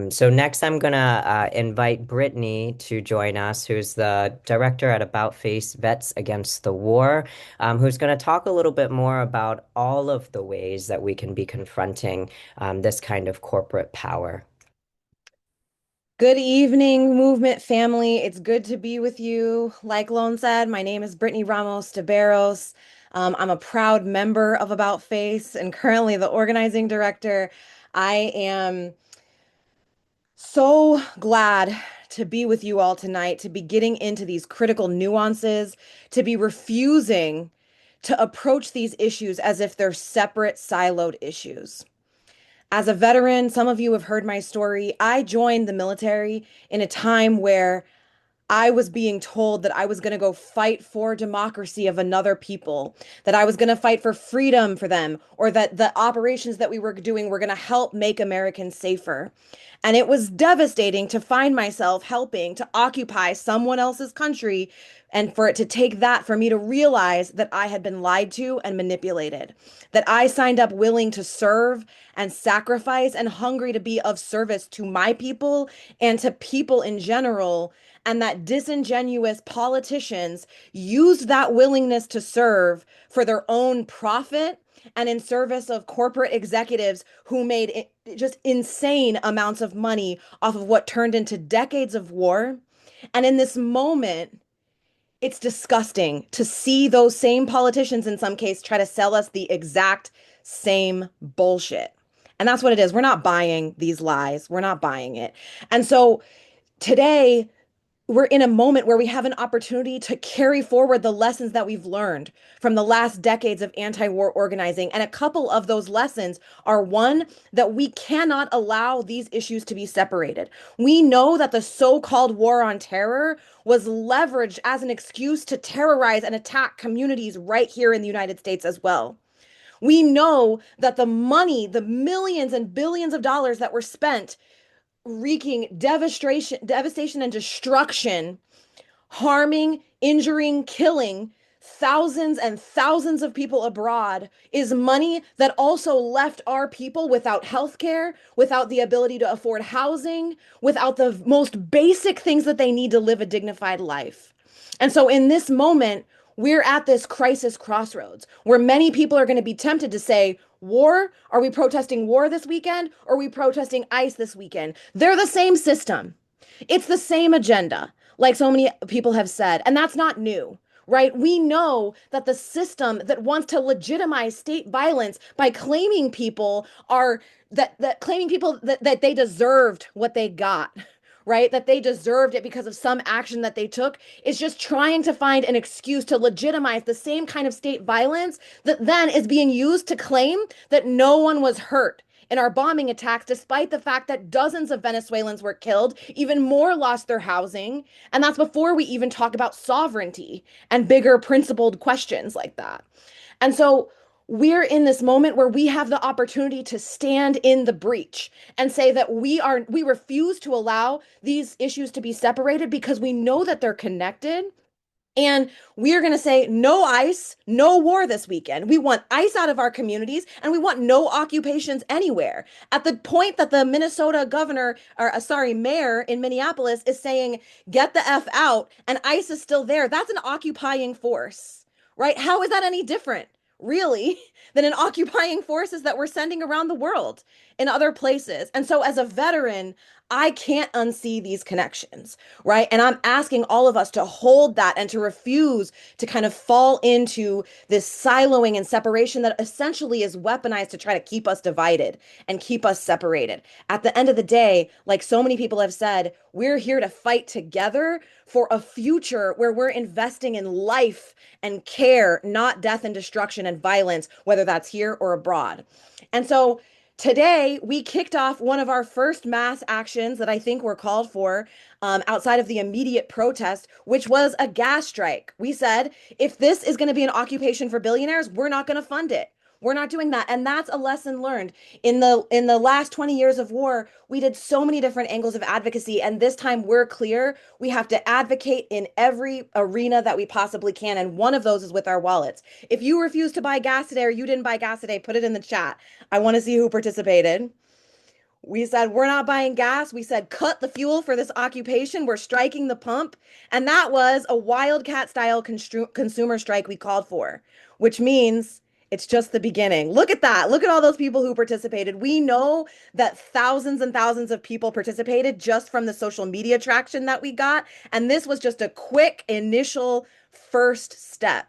So next, I'm gonna invite Brittany to join us, who's the director at About Face Vets Against the War, who's going to talk a little bit more about all of the ways that we can be confronting this kind of corporate power. Good evening, Movement family. It's good to be with you. Like Lone said, my name is Brittany Ramos de Barros. I'm a proud member of About Face and currently the organizing director. I am so glad to be with you all tonight, to be getting into these critical nuances, to be refusing to approach these issues as if they're separate, siloed issues. As a veteran, some of you have heard my story. I joined the military in a time where I was being told that I was going to go fight for democracy of another people, that I was going to fight for freedom for them, or that the operations that we were doing were going to help make Americans safer. And it was devastating to find myself helping to occupy someone else's country And for it to take that, for me to realize that I had been lied to and manipulated, that I signed up willing to serve and sacrifice and hungry to be of service to my people and to people in general, and that disingenuous politicians used that willingness to serve for their own profit and in service of corporate executives who made just insane amounts of money off of what turned into decades of war. And in this moment, it's disgusting to see those same politicians in some case try to sell us the exact same bullshit. And that's what it is. We're not buying these lies. We're not buying it. And so today, we're in a moment where we have an opportunity to carry forward the lessons that we've learned from the last decades of anti-war organizing. And a couple of those lessons are, one, that we cannot allow these issues to be separated. We know that the so-called war on terror was leveraged as an excuse to terrorize and attack communities right here in the United States as well. We know that the money, the millions and billions of dollars that were spent wreaking devastation and destruction, harming, injuring, killing thousands and thousands of people abroad is money that also left our people without health care, without the ability to afford housing, without the most basic things that they need to live a dignified life. And so in this moment, we're at this crisis crossroads where many people are going to be tempted to say, war? Are we protesting war this weekend? Or are we protesting ICE this weekend? They're the same system. It's the same agenda, like so many people have said. And that's not new, right? We know that the system that wants to legitimize state violence by claiming people are claiming people that they deserved what they got, right? That they deserved it because of some action that they took, is just trying to find an excuse to legitimize the same kind of state violence that then is being used to claim that no one was hurt in our bombing attacks, despite the fact that dozens of Venezuelans were killed, even more lost their housing. And that's before we even talk about sovereignty and bigger principled questions like that. And so we're in this moment where we have the opportunity to stand in the breach and say that we refuse to allow these issues to be separated because we know that they're connected. And we are going to say no ICE, no war this weekend. We want ICE out of our communities and we want no occupations anywhere. At the point that the Minnesota governor, or mayor in Minneapolis is saying, get the F out, and ICE is still there, that's an occupying force, right? How is that any different, really, than an occupying forces that we're sending around the world in other places? And so as a veteran, I can't unsee these connections, right? And I'm asking all of us to hold that and to refuse to kind of fall into this siloing and separation that essentially is weaponized to try to keep us divided and keep us separated. At the end of the day, like so many people have said, we're here to fight together for a future where we're investing in life and care, not death and destruction and violence, whether that's here or abroad. And so today, we kicked off one of our first mass actions that I think were called for outside of the immediate protest, which was a gas strike. We said, if this is going to be an occupation for billionaires, we're not going to fund it. We're not doing that. And that's a lesson learned. In the last 20 years of war, we did so many different angles of advocacy. And this time we're clear. We have to advocate in every arena that we possibly can. And one of those is with our wallets. If you refuse to buy gas today or you didn't buy gas today, put it in the chat. I want to see who participated. We said, we're not buying gas. We said, cut the fuel for this occupation. We're striking the pump. And that was a wildcat style consumer strike we called for, which means it's just the beginning. Look at that. Look at all those people who participated. We know that thousands and thousands of people participated just from the social media traction that we got. And this was just a quick initial first step.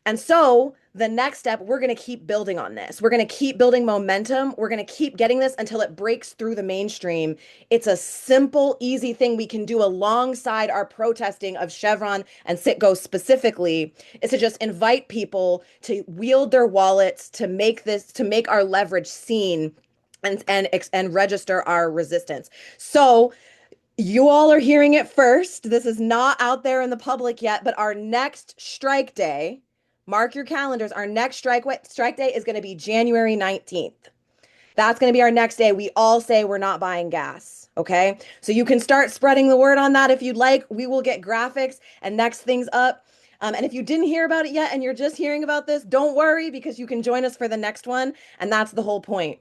And so the next step, we're going to keep building on this. We're going to keep building momentum. We're going to keep getting this until it breaks through the mainstream. It's a simple, easy thing we can do alongside our protesting of Chevron and Citgo specifically, is to just invite people to wield their wallets to make our leverage seen and register our resistance. So you all are hearing it first. This is not out there in the public yet, but our next strike day, mark your calendars. Our next strike day is going to be January 19th. That's going to be our next day. We all say we're not buying gas. Okay, so you can start spreading the word on that if you'd like. We will get graphics and next things up. And if you didn't hear about it yet and you're just hearing about this, don't worry because you can join us for the next one. And that's the whole point.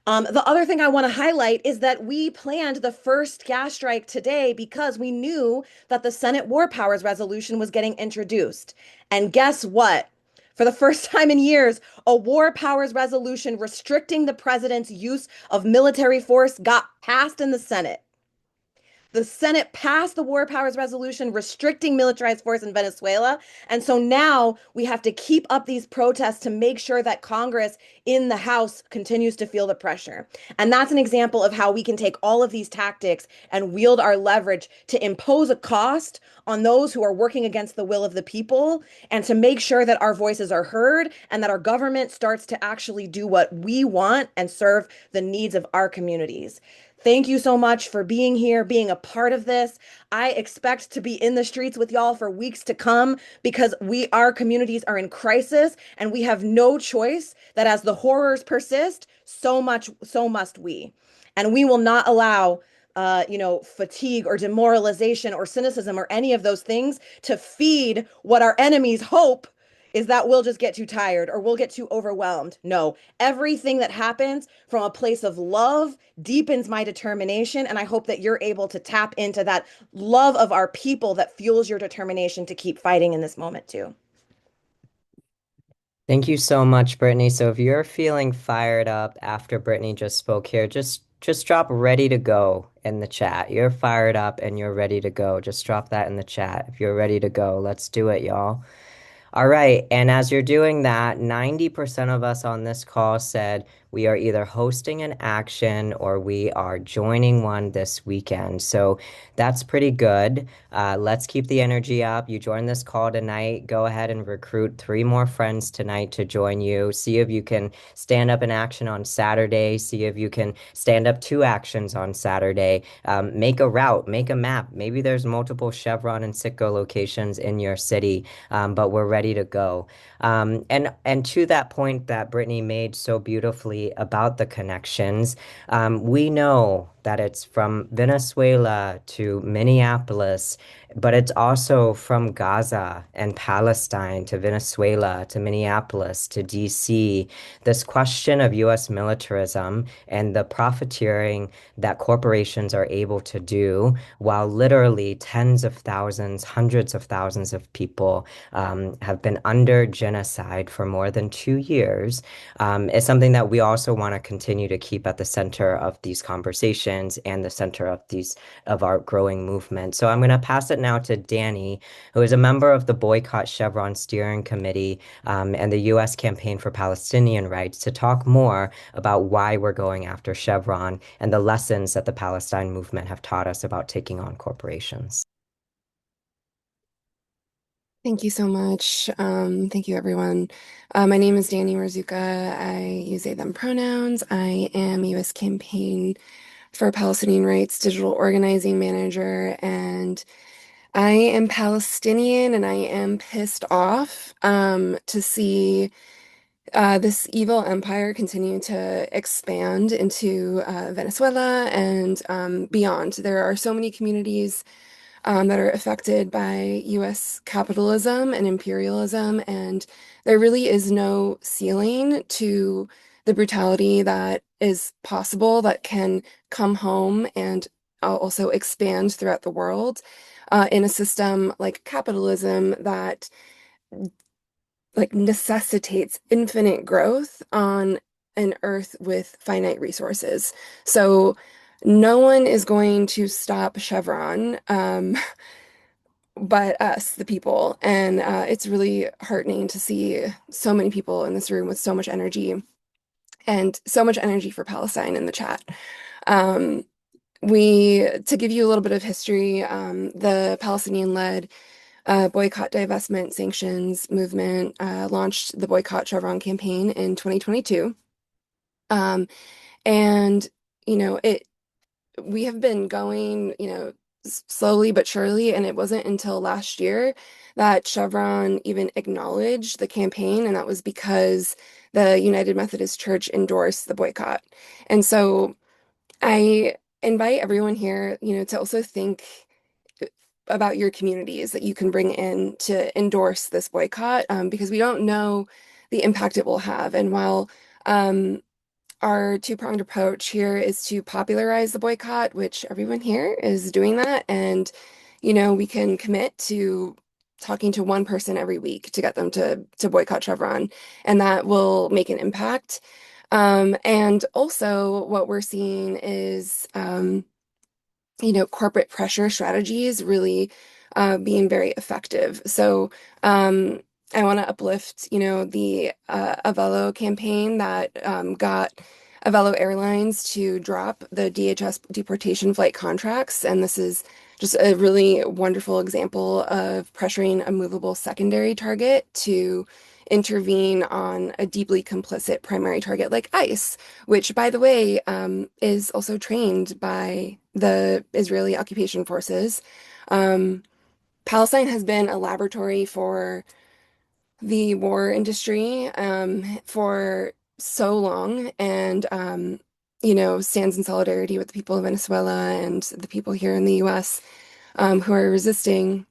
The other thing I want to highlight is that we planned the first gas strike today because we knew that the Senate War Powers Resolution was getting introduced. And guess what? For the first time in years, a war powers resolution restricting the president's use of military force got passed in the Senate. The Senate passed the War Powers Resolution restricting militarized force in Venezuela. And so now we have to keep up these protests to make sure that Congress in the House continues to feel the pressure. And that's an example of how we can take all of these tactics and wield our leverage to impose a cost on those who are working against the will of the people and to make sure that our voices are heard and that our government starts to actually do what we want and serve the needs of our communities. Thank you so much for being here, being a part of this. I expect to be in the streets with y'all for weeks to come because our communities are in crisis and we have no choice that as the horrors persist, so must we. And we will not allow fatigue or demoralization or cynicism or any of those things to feed what our enemies hope is that we'll just get too tired or we'll get too overwhelmed. No, everything that happens from a place of love deepens my determination. And I hope that you're able to tap into that love of our people that fuels your determination to keep fighting in this moment too. Thank you so much, Brittany. So if you're feeling fired up after Brittany just spoke here, just drop ready to go in the chat. You're fired up and you're ready to go. Just drop that in the chat. If you're ready to go, let's do it, y'all. All right. And as you're doing that, 90% of us on this call said we are either hosting an action or we are joining one this weekend. So that's pretty good. Let's keep the energy up. You join this call tonight. Go ahead and recruit 3 more friends tonight to join you. See if you can stand up an action on Saturday. See if you can stand up 2 actions on Saturday. Make a route, make a map. Maybe there's multiple Chevron and Citgo locations in your city, but we're ready to go. And to that point that Brittany made so beautifully about the connections, we know that it's from Venezuela to Minneapolis, but it's also from Gaza and Palestine to Venezuela to Minneapolis to DC. This question of US militarism and the profiteering that corporations are able to do while literally tens of thousands, hundreds of thousands of people have been under genocide for more than 2 years, is something that we also want to continue to keep at the center of these conversations and the center of our growing movement. So I'm going to pass it now to Danny, who is a member of the Boycott Chevron Steering Committee and the U.S. Campaign for Palestinian Rights, to talk more about why we're going after Chevron and the lessons that the Palestine movement have taught us about taking on corporations. Thank you so much. Thank you, everyone. My name is Danny Marzuka. I use they, them pronouns. I am U.S. Campaign for Palestinian Rights Digital Organizing Manager, and I am Palestinian, and I am pissed off to see this evil empire continue to expand into Venezuela and beyond. There are so many communities that are affected by US capitalism and imperialism, and there really is no ceiling to the brutality that is possible that can come home and also expand throughout the world in a system like capitalism that necessitates infinite growth on an earth with finite resources. So no one is going to stop Chevron, but us, the people. And it's really heartening to see so many people in this room with so much energy and so much energy for Palestine in the chat. To give you a little bit of history, the Palestinian-led boycott, divestment, sanctions movement launched the Boycott Chevron campaign in 2022. And, we have been going, slowly but surely, and it wasn't until last year that Chevron even acknowledged the campaign, and that was because the United Methodist Church endorsed the boycott. And so I invite everyone here, to also think about your communities that you can bring in to endorse this boycott, because we don't know the impact it will have. And while um, our two-pronged approach here is to popularize the boycott, which everyone here is doing that, and we can commit to talking to one person every week to get them to boycott Chevron, and that will make an impact. And also what we're seeing is corporate pressure strategies really being very effective. So I want to uplift, the Avelo campaign that got Avelo Airlines to drop the DHS deportation flight contracts. And this is just a really wonderful example of pressuring a movable secondary target to intervene on a deeply complicit primary target like ICE, which, by the way, is also trained by the Israeli occupation forces. Palestine has been a laboratory for the war industry for so long, and stands in solidarity with the people of Venezuela and the people here in the US who are resisting.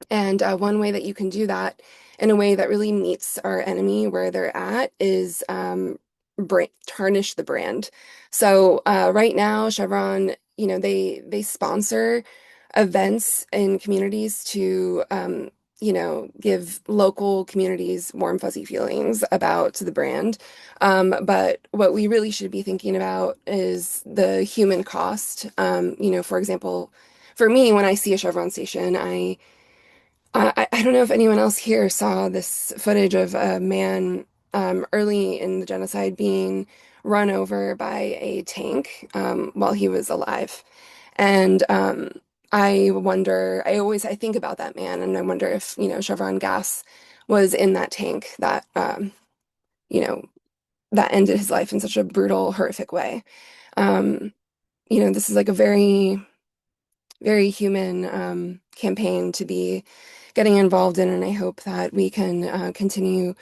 And one way that you can do that in a way that really meets our enemy where they're at is tarnish the brand. So right now, Chevron, they sponsor events in communities to give local communities warm, fuzzy feelings about the brand. But what we really should be thinking about is the human cost. For example, for me, when I see a Chevron station, I don't know if anyone else here saw this footage of a man early in the genocide being run over by a tank while he was alive. And I think about that man, and I wonder if, Chevron gas was in that tank that, you know, that ended his life in such a brutal, horrific way. Um, this is like a very, very human campaign to be getting involved in, and I hope that we can continue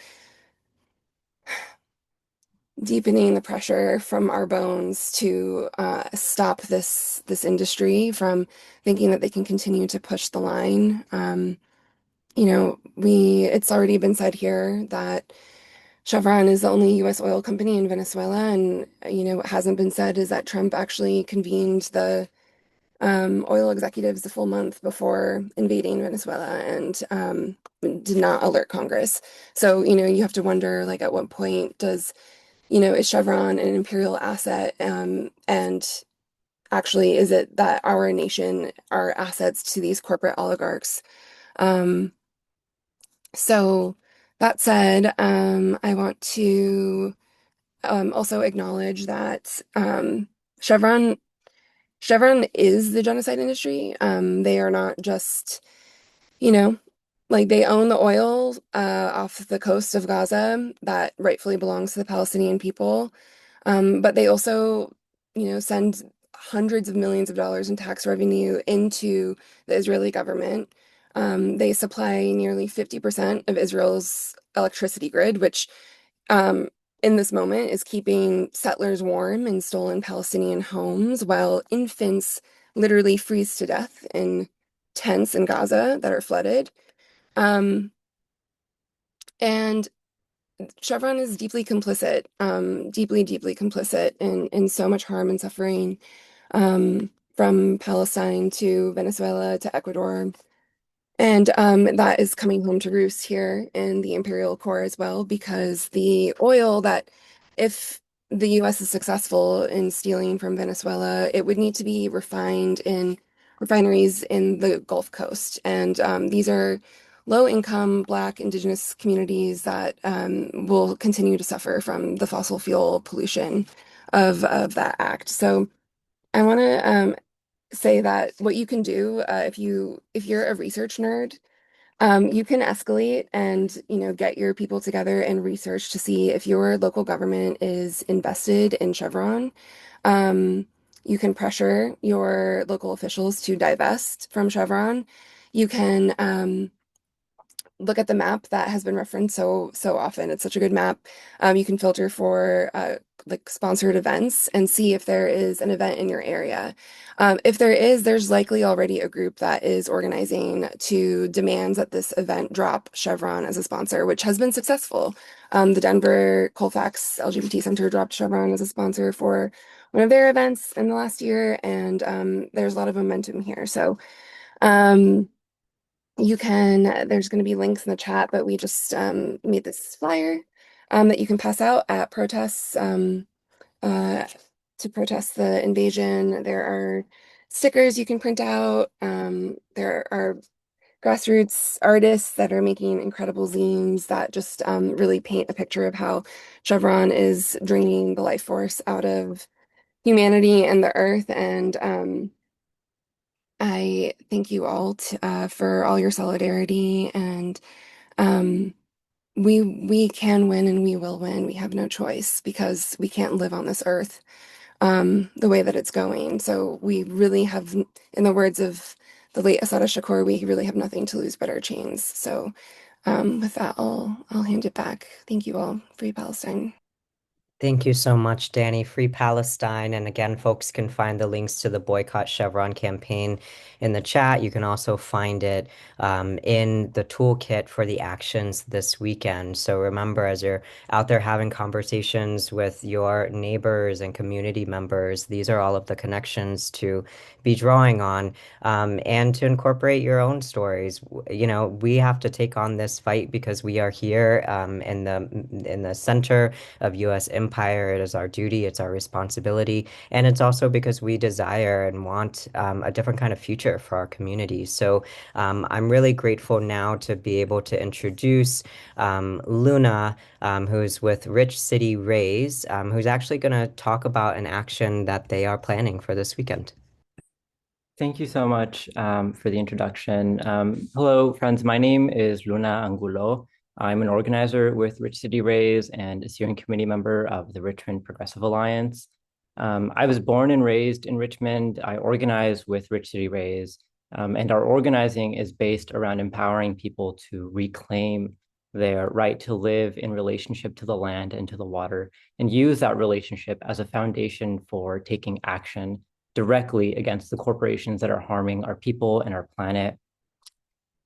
deepening the pressure from our bones to stop this industry from thinking that they can continue to push the line. It's already been said here that Chevron is the only U.S. oil company in Venezuela, and what hasn't been said is that Trump actually convened the oil executives the full month before invading Venezuela and did not alert Congress. So, you have to wonder, like, at what point is Chevron an imperial asset? And actually, is it that our nation are assets to these corporate oligarchs? Um, so that said, I want to also acknowledge that Chevron Chevron is the genocide industry. They are not just, you know, like they own the oil off the coast of Gaza that rightfully belongs to the Palestinian people. But they also, send hundreds of millions of dollars in tax revenue into the Israeli government. They supply nearly 50% of Israel's electricity grid, which um, in this moment is keeping settlers warm in stolen Palestinian homes while infants literally freeze to death in tents in Gaza that are flooded. Um, and Chevron is deeply complicit, deeply, deeply complicit in so much harm and suffering, from Palestine to Venezuela to Ecuador. And that is coming home to roost here in the imperial core as well, because the oil that, if the US is successful in stealing from Venezuela, it would need to be refined in refineries in the Gulf Coast. And these are low-income Black indigenous communities that will continue to suffer from the fossil fuel pollution of that act. So I want to say that what you can do if you're a research nerd, you can escalate and get your people together and research to see if your local government is invested in Chevron. You can pressure your local officials to divest from Chevron. You can look at the map that has been referenced so often. It's such a good map. You can filter for like sponsored events and see if there is an event in your area. If there is, there's likely already a group that is organizing to demand that this event drop Chevron as a sponsor, which has been successful. The Denver Colfax LGBT Center dropped Chevron as a sponsor for one of their events in the last year, and there's a lot of momentum here. So there's going to be links in the chat, but we just made this flyer that you can pass out at protests to protest the invasion. There are stickers you can print out. There are grassroots artists that are making incredible zines that just really paint a picture of how Chevron is draining the life force out of humanity and the earth. And I thank you all for all your solidarity, and we can win and we will win. We have no choice because we can't live on this earth the way that it's going. So we really have, in the words of the late Assata Shakur, we really have nothing to lose but our chains. So with that, I'll hand it back. Thank you all. Free Palestine. Thank you so much, Danny. Free Palestine. And again, folks can find the links to the Boycott Chevron campaign in the chat. You can also find it in the toolkit for the actions this weekend. So remember, as you're out there having conversations with your neighbors and community members, these are all of the connections to be drawing on and to incorporate your own stories. You know, we have to take on this fight because we are here in the center of U.S. empire. It is our duty, it's our responsibility, and it's also because we desire and want a different kind of future for our community. So I'm really grateful now to be able to introduce Luna, who's with Rich City Raise, who's actually going to talk about an action that they are planning for this weekend. Thank you so much for the introduction. Hello, friends. My name is Luna Angulo. I'm an organizer with Rich City Raise and a steering committee member of the Richmond Progressive Alliance. I was born and raised in Richmond. I organize with Rich City Raise, and our organizing is based around empowering people to reclaim their right to live in relationship to the land and to the water, and use that relationship as a foundation for taking action directly against the corporations that are harming our people and our planet.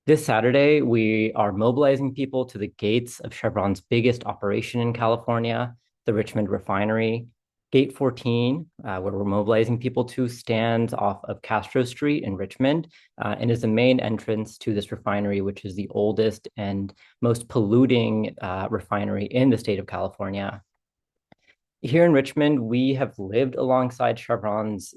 This Saturday, we are mobilizing people to the gates of Chevron's biggest operation in California, the Richmond refinery. Gate 14, where we're mobilizing people to, stands off of Castro Street in Richmond and is the main entrance to this refinery, which is the oldest and most polluting refinery in the state of California. Here in Richmond, we have lived alongside Chevron's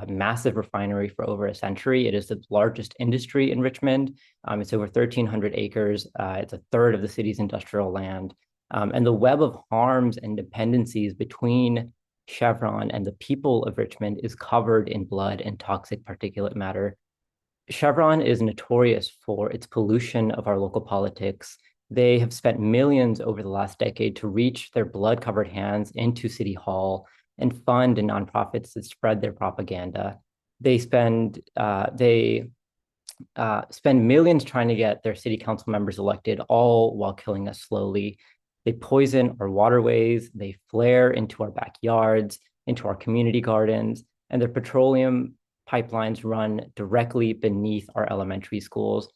massive refinery for over a century. It is the largest industry in Richmond. It's over 1,300 acres. It's a third of the city's industrial land. And the web of harms and dependencies between Chevron and the people of Richmond is covered in blood and toxic particulate matter. Chevron is notorious for its pollution of our local politics. They have spent millions over the last decade to reach their blood-covered hands into City Hall and fund nonprofits that spread their propaganda. They spend millions trying to get their city council members elected, all while killing us slowly. They poison our waterways, they flare into our backyards, into our community gardens, and their petroleum pipelines run directly beneath our elementary schools.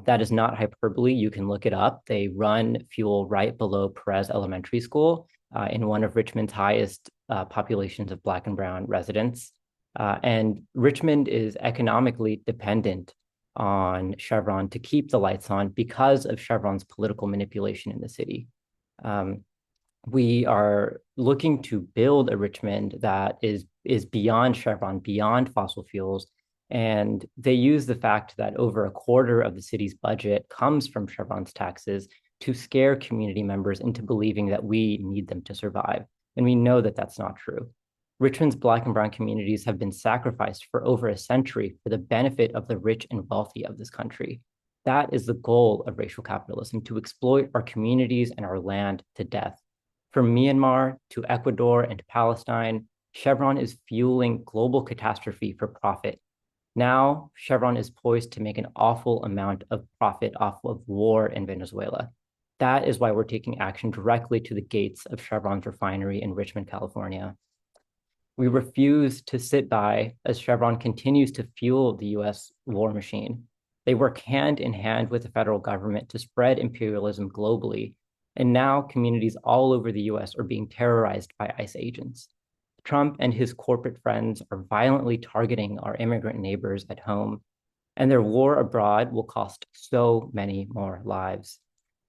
That is not hyperbole. You can look it up. They run fuel right below Perez Elementary School in one of Richmond's highest populations of Black and Brown residents. And Richmond is economically dependent on Chevron to keep the lights on because of Chevron's political manipulation in the city. We are looking to build a Richmond that is beyond Chevron, beyond fossil fuels. And they use the fact that over a quarter of the city's budget comes from Chevron's taxes to scare community members into believing that we need them to survive. And we know that that's not true. Richmond's Black and Brown communities have been sacrificed for over a century for the benefit of the rich and wealthy of this country. That is the goal of racial capitalism, to exploit our communities and our land to death. From Myanmar to Ecuador and to Palestine, Chevron is fueling global catastrophe for profit. Now, Chevron is poised to make an awful amount of profit off of war in Venezuela. That is why we're taking action directly to the gates of Chevron's refinery in Richmond, California. We refuse to sit by as Chevron continues to fuel the US war machine. They work hand in hand with the federal government to spread imperialism globally. And now communities all over the US are being terrorized by ICE agents. Trump and his corporate friends are violently targeting our immigrant neighbors at home, and their war abroad will cost so many more lives.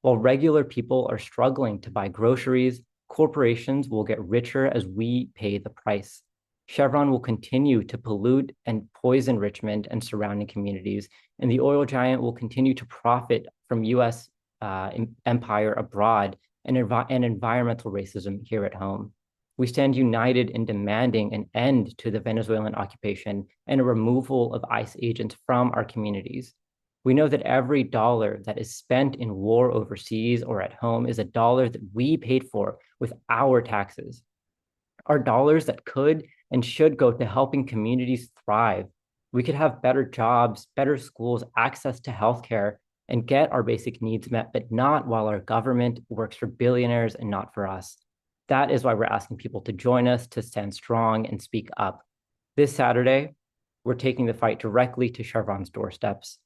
While regular people are struggling to buy groceries, corporations will get richer as we pay the price. Chevron will continue to pollute and poison Richmond and surrounding communities, and the oil giant will continue to profit from US empire abroad and environmental racism here at home. We stand united in demanding an end to the Venezuelan occupation and a removal of ICE agents from our communities. We know that every dollar that is spent in war overseas or at home is a dollar that we paid for with our taxes. Are dollars that could and should go to helping communities thrive. We could have better jobs, better schools, access to healthcare, and get our basic needs met, but not while our government works for billionaires and not for us. That is why we're asking people to join us, to stand strong and speak up. This Saturday, we're taking the fight directly to Chevron's doorsteps.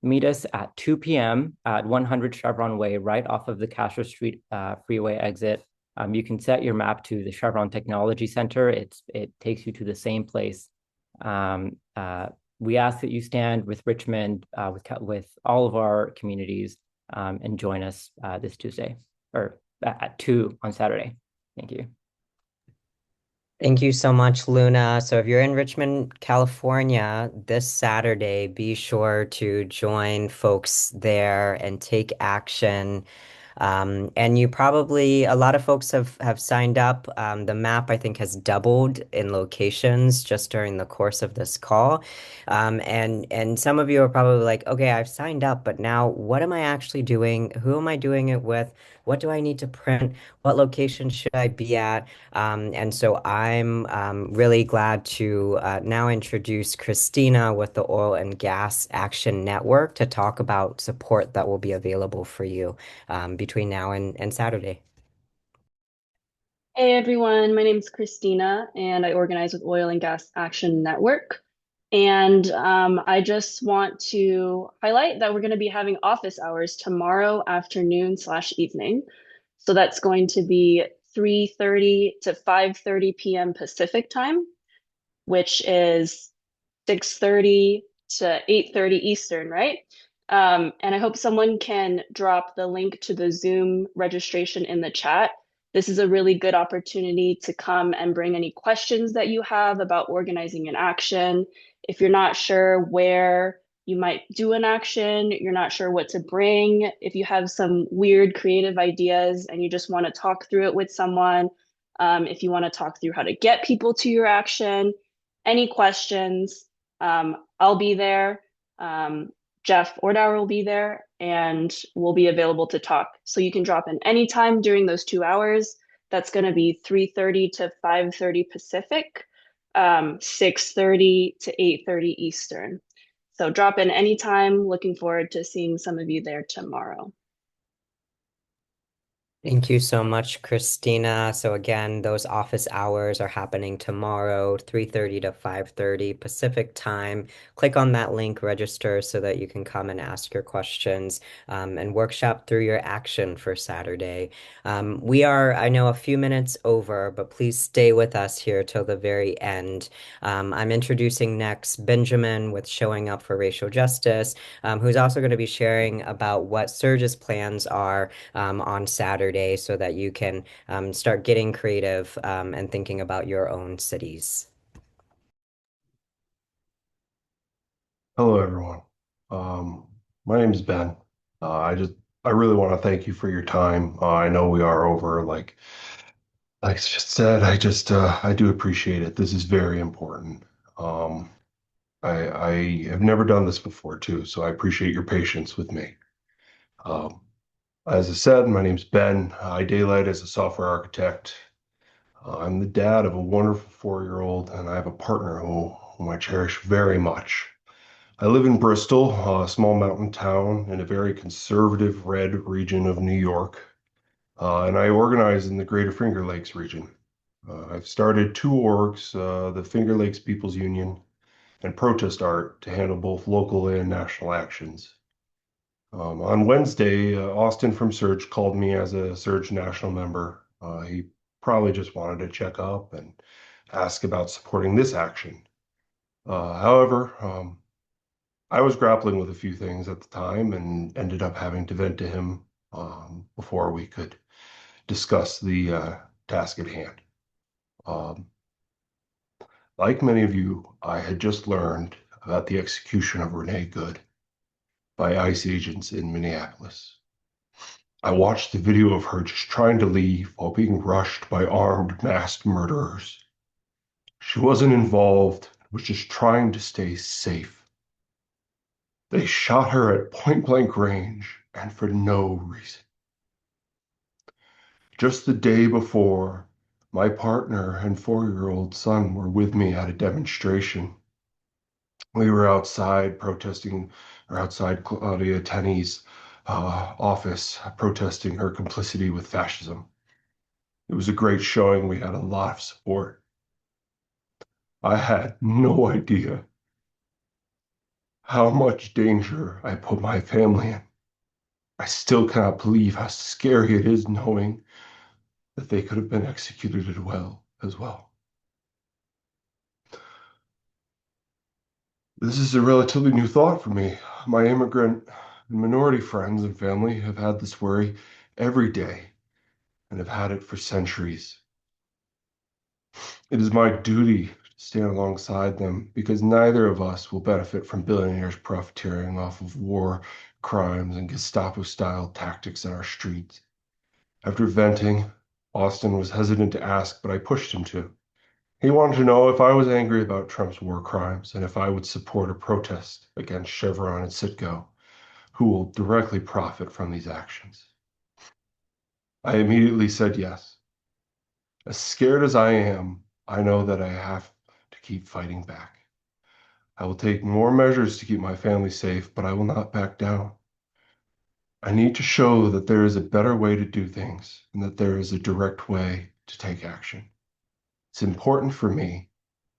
Meet us at 2 p.m. at 100 Chevron Way, right off of the Castro Street freeway exit. You can set your map to the Chevron Technology Center. It takes you to the same place. We ask that you stand with Richmond, with all of our communities, and join us this Tuesday, or at 2 on Saturday. Thank you. Thank you so much, Luna. So if you're in Richmond, California, this Saturday, be sure to join folks there and take action. And a lot of folks have signed up. The map, I think, has doubled in locations just during the course of this call. And some of you are probably like, okay, I've signed up, but now what am I actually doing? Who am I doing it with? What do I need to print? What location should I be at? And so I'm really glad to now introduce Christina with the Oil and Gas Action Network to talk about support that will be available for you between now and Saturday. Hey everyone, my name is Christina and I organize with Oil and Gas Action Network. And I just want to highlight that we're going to be having office hours tomorrow afternoon/evening. So that's going to be 3:30 to 5:30 p.m. Pacific time, which is 6:30 to 8:30 Eastern, right? And I hope someone can drop the link to the Zoom registration in the chat. This is a really good opportunity to come and bring any questions that you have about organizing an action. If you're not sure where you might do an action, you're not sure what to bring, if you have some weird creative ideas and you just want to talk through it with someone, if you want to talk through how to get people to your action, any questions, I'll be there. Jeff Ordauer will be there and we'll be available to talk. So you can drop in anytime during those 2 hours. That's going to be 3:30 to 5:30 Pacific, 6:30 to 8:30 Eastern. So drop in anytime. Looking forward to seeing some of you there tomorrow. Thank you so much, Christina. So again, those office hours are happening tomorrow, 3:30 to 5:30 Pacific time. Click on that link, register so that you can come and ask your questions and workshop through your action for Saturday. We are, I know, a few minutes over, but please stay with us here till the very end. I'm introducing next Benjamin with Showing Up for Racial Justice, who's also going to be sharing about what SURJ's plans are on Saturday, so that you can start getting creative and thinking about your own cities. Hello, everyone. My name is Ben. I really want to thank you for your time. I know we are over, like I just said. I do appreciate it. This is very important. I have never done this before too, so I appreciate your patience with me. As I said, my name's Ben. I daylight as a software architect. I'm the dad of a wonderful 4-year-old, and I have a partner who whom I cherish very much. I live in Bristol, a small mountain town in a very conservative red region of New York, and I organize in the Greater Finger Lakes region. I've started two orgs, the Finger Lakes People's Union and Protest Art, to handle both local and national actions. On Wednesday, Austin from SURJ called me as a SURJ national member. He probably just wanted to check up and ask about supporting this action. However, I was grappling with a few things at the time and ended up having to vent to him before we could discuss the task at hand. Like many of you, I had just learned about the execution of Renee Good by ICE agents in Minneapolis. I watched the video of her just trying to leave while being rushed by armed, masked murderers. She wasn't involved, was just trying to stay safe. They shot her at point-blank range, and for no reason. Just the day before, my partner and 4-year-old son were with me at a demonstration. We were outside protesting, or outside Claudia Tenney's office, protesting her complicity with fascism. It was a great showing. We had a lot of support. I had no idea how much danger I put my family in. I still cannot believe how scary it is knowing that they could have been executed as well. This is a relatively new thought for me. My immigrant and minority friends and family have had this worry every day and have had it for centuries. It is my duty to stand alongside them because neither of us will benefit from billionaires profiteering off of war crimes and Gestapo-style tactics in our streets. After venting, Austin was hesitant to ask, but I pushed him to. He wanted to know if I was angry about Trump's war crimes and if I would support a protest against Chevron and Citgo, who will directly profit from these actions. I immediately said yes. As scared as I am, I know that I have to keep fighting back. I will take more measures to keep my family safe, but I will not back down. I need to show that there is a better way to do things and that there is a direct way to take action. It's important for me,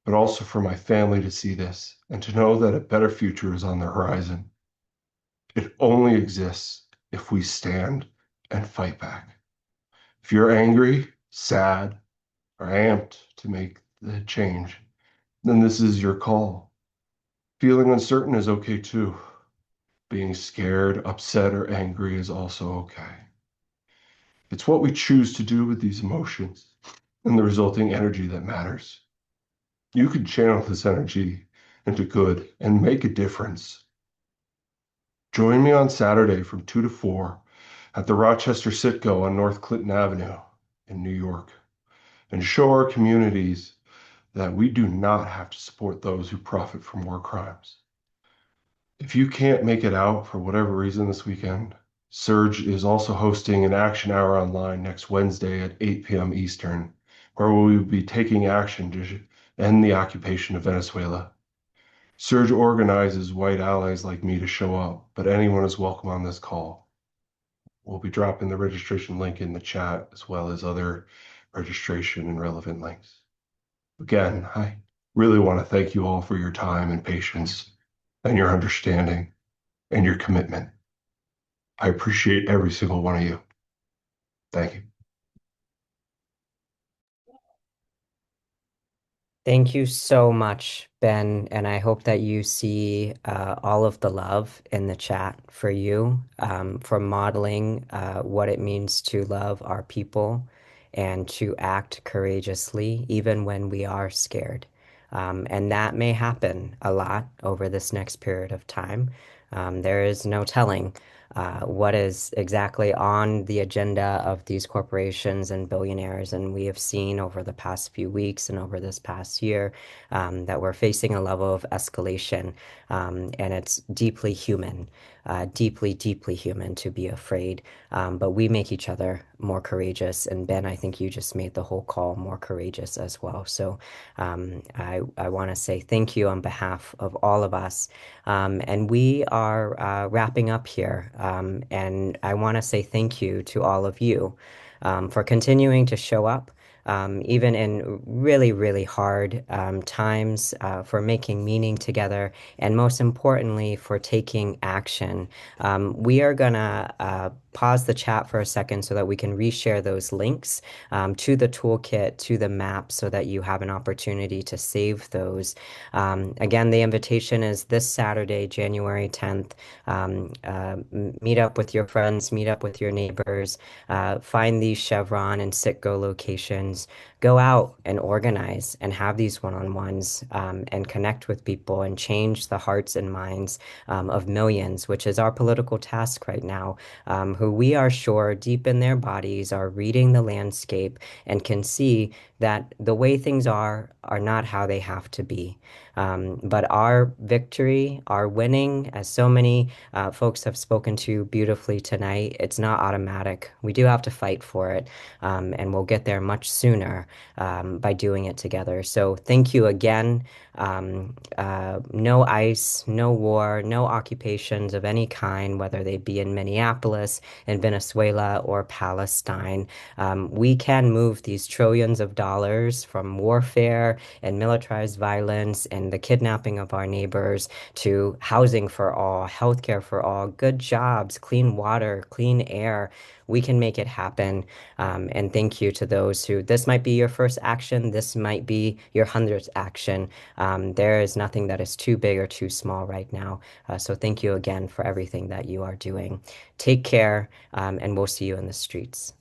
but also for my family to see this and to know that a better future is on the horizon. It only exists if we stand and fight back. If you're angry, sad, or amped to make the change, then this is your call. Feeling uncertain is okay too. Being scared, upset, or angry is also okay. It's what we choose to do with these emotions and the resulting energy that matters. You can channel this energy into good and make a difference. Join me on Saturday from 2 to 4 at the Rochester Citgo on North Clinton Avenue in New York, and show our communities that we do not have to support those who profit from war crimes. If you can't make it out for whatever reason this weekend, SURJ is also hosting an action hour online next Wednesday at 8 p.m. Eastern, where we will be taking action to end the occupation of Venezuela. SURJ organizes white allies like me to show up, but anyone is welcome on this call. We'll be dropping the registration link in the chat, as well as other registration and relevant links. Again, I really want to thank you all for your time and patience and your understanding and your commitment. I appreciate every single one of you. Thank you. Thank you so much, Ben, and I hope that you see all of the love in the chat for you, for modeling what it means to love our people and to act courageously, even when we are scared. And that may happen a lot over this next period of time. There is no telling what is exactly on the agenda of these corporations and billionaires. And we have seen over the past few weeks and over this past year that we're facing a level of escalation, and it's deeply human. deeply, deeply human to be afraid. But we make each other more courageous. And Ben, I think you just made the whole call more courageous as well. So I want to say thank you on behalf of all of us. And we are wrapping up here. And I want to say thank you to all of you for continuing to show up. Even in really, really hard times, for making meaning together, and most importantly, for taking action. We are going to pause the chat for a second so that we can reshare those links to the toolkit, to the map, so that you have an opportunity to save those. Again, the invitation is this Saturday, January 10th. Meet up with your friends, meet up with your neighbors, find these Chevron and Citgo locations. Go out and organize and have these one-on-ones, and connect with people and change the hearts and minds of millions, which is our political task right now, who we are sure deep in their bodies are reading the landscape and can see that the way things are not how they have to be. But our victory, our winning, as so many folks have spoken to beautifully tonight, it's not automatic. We do have to fight for it, and we'll get there much sooner by doing it together. So thank you again. No ICE, no war, no occupations of any kind, whether they be in Minneapolis, in Venezuela, or Palestine. We can move these trillions of dollars from warfare and militarized violence and the kidnapping of our neighbors to housing for all, healthcare for all, good jobs, clean water, clean air. We can make it happen. And thank you to those who, this might be your first action, this might be your 100th action. There is nothing that is too big or too small right now. So thank you again for everything that you are doing. Take care, and we'll see you in the streets.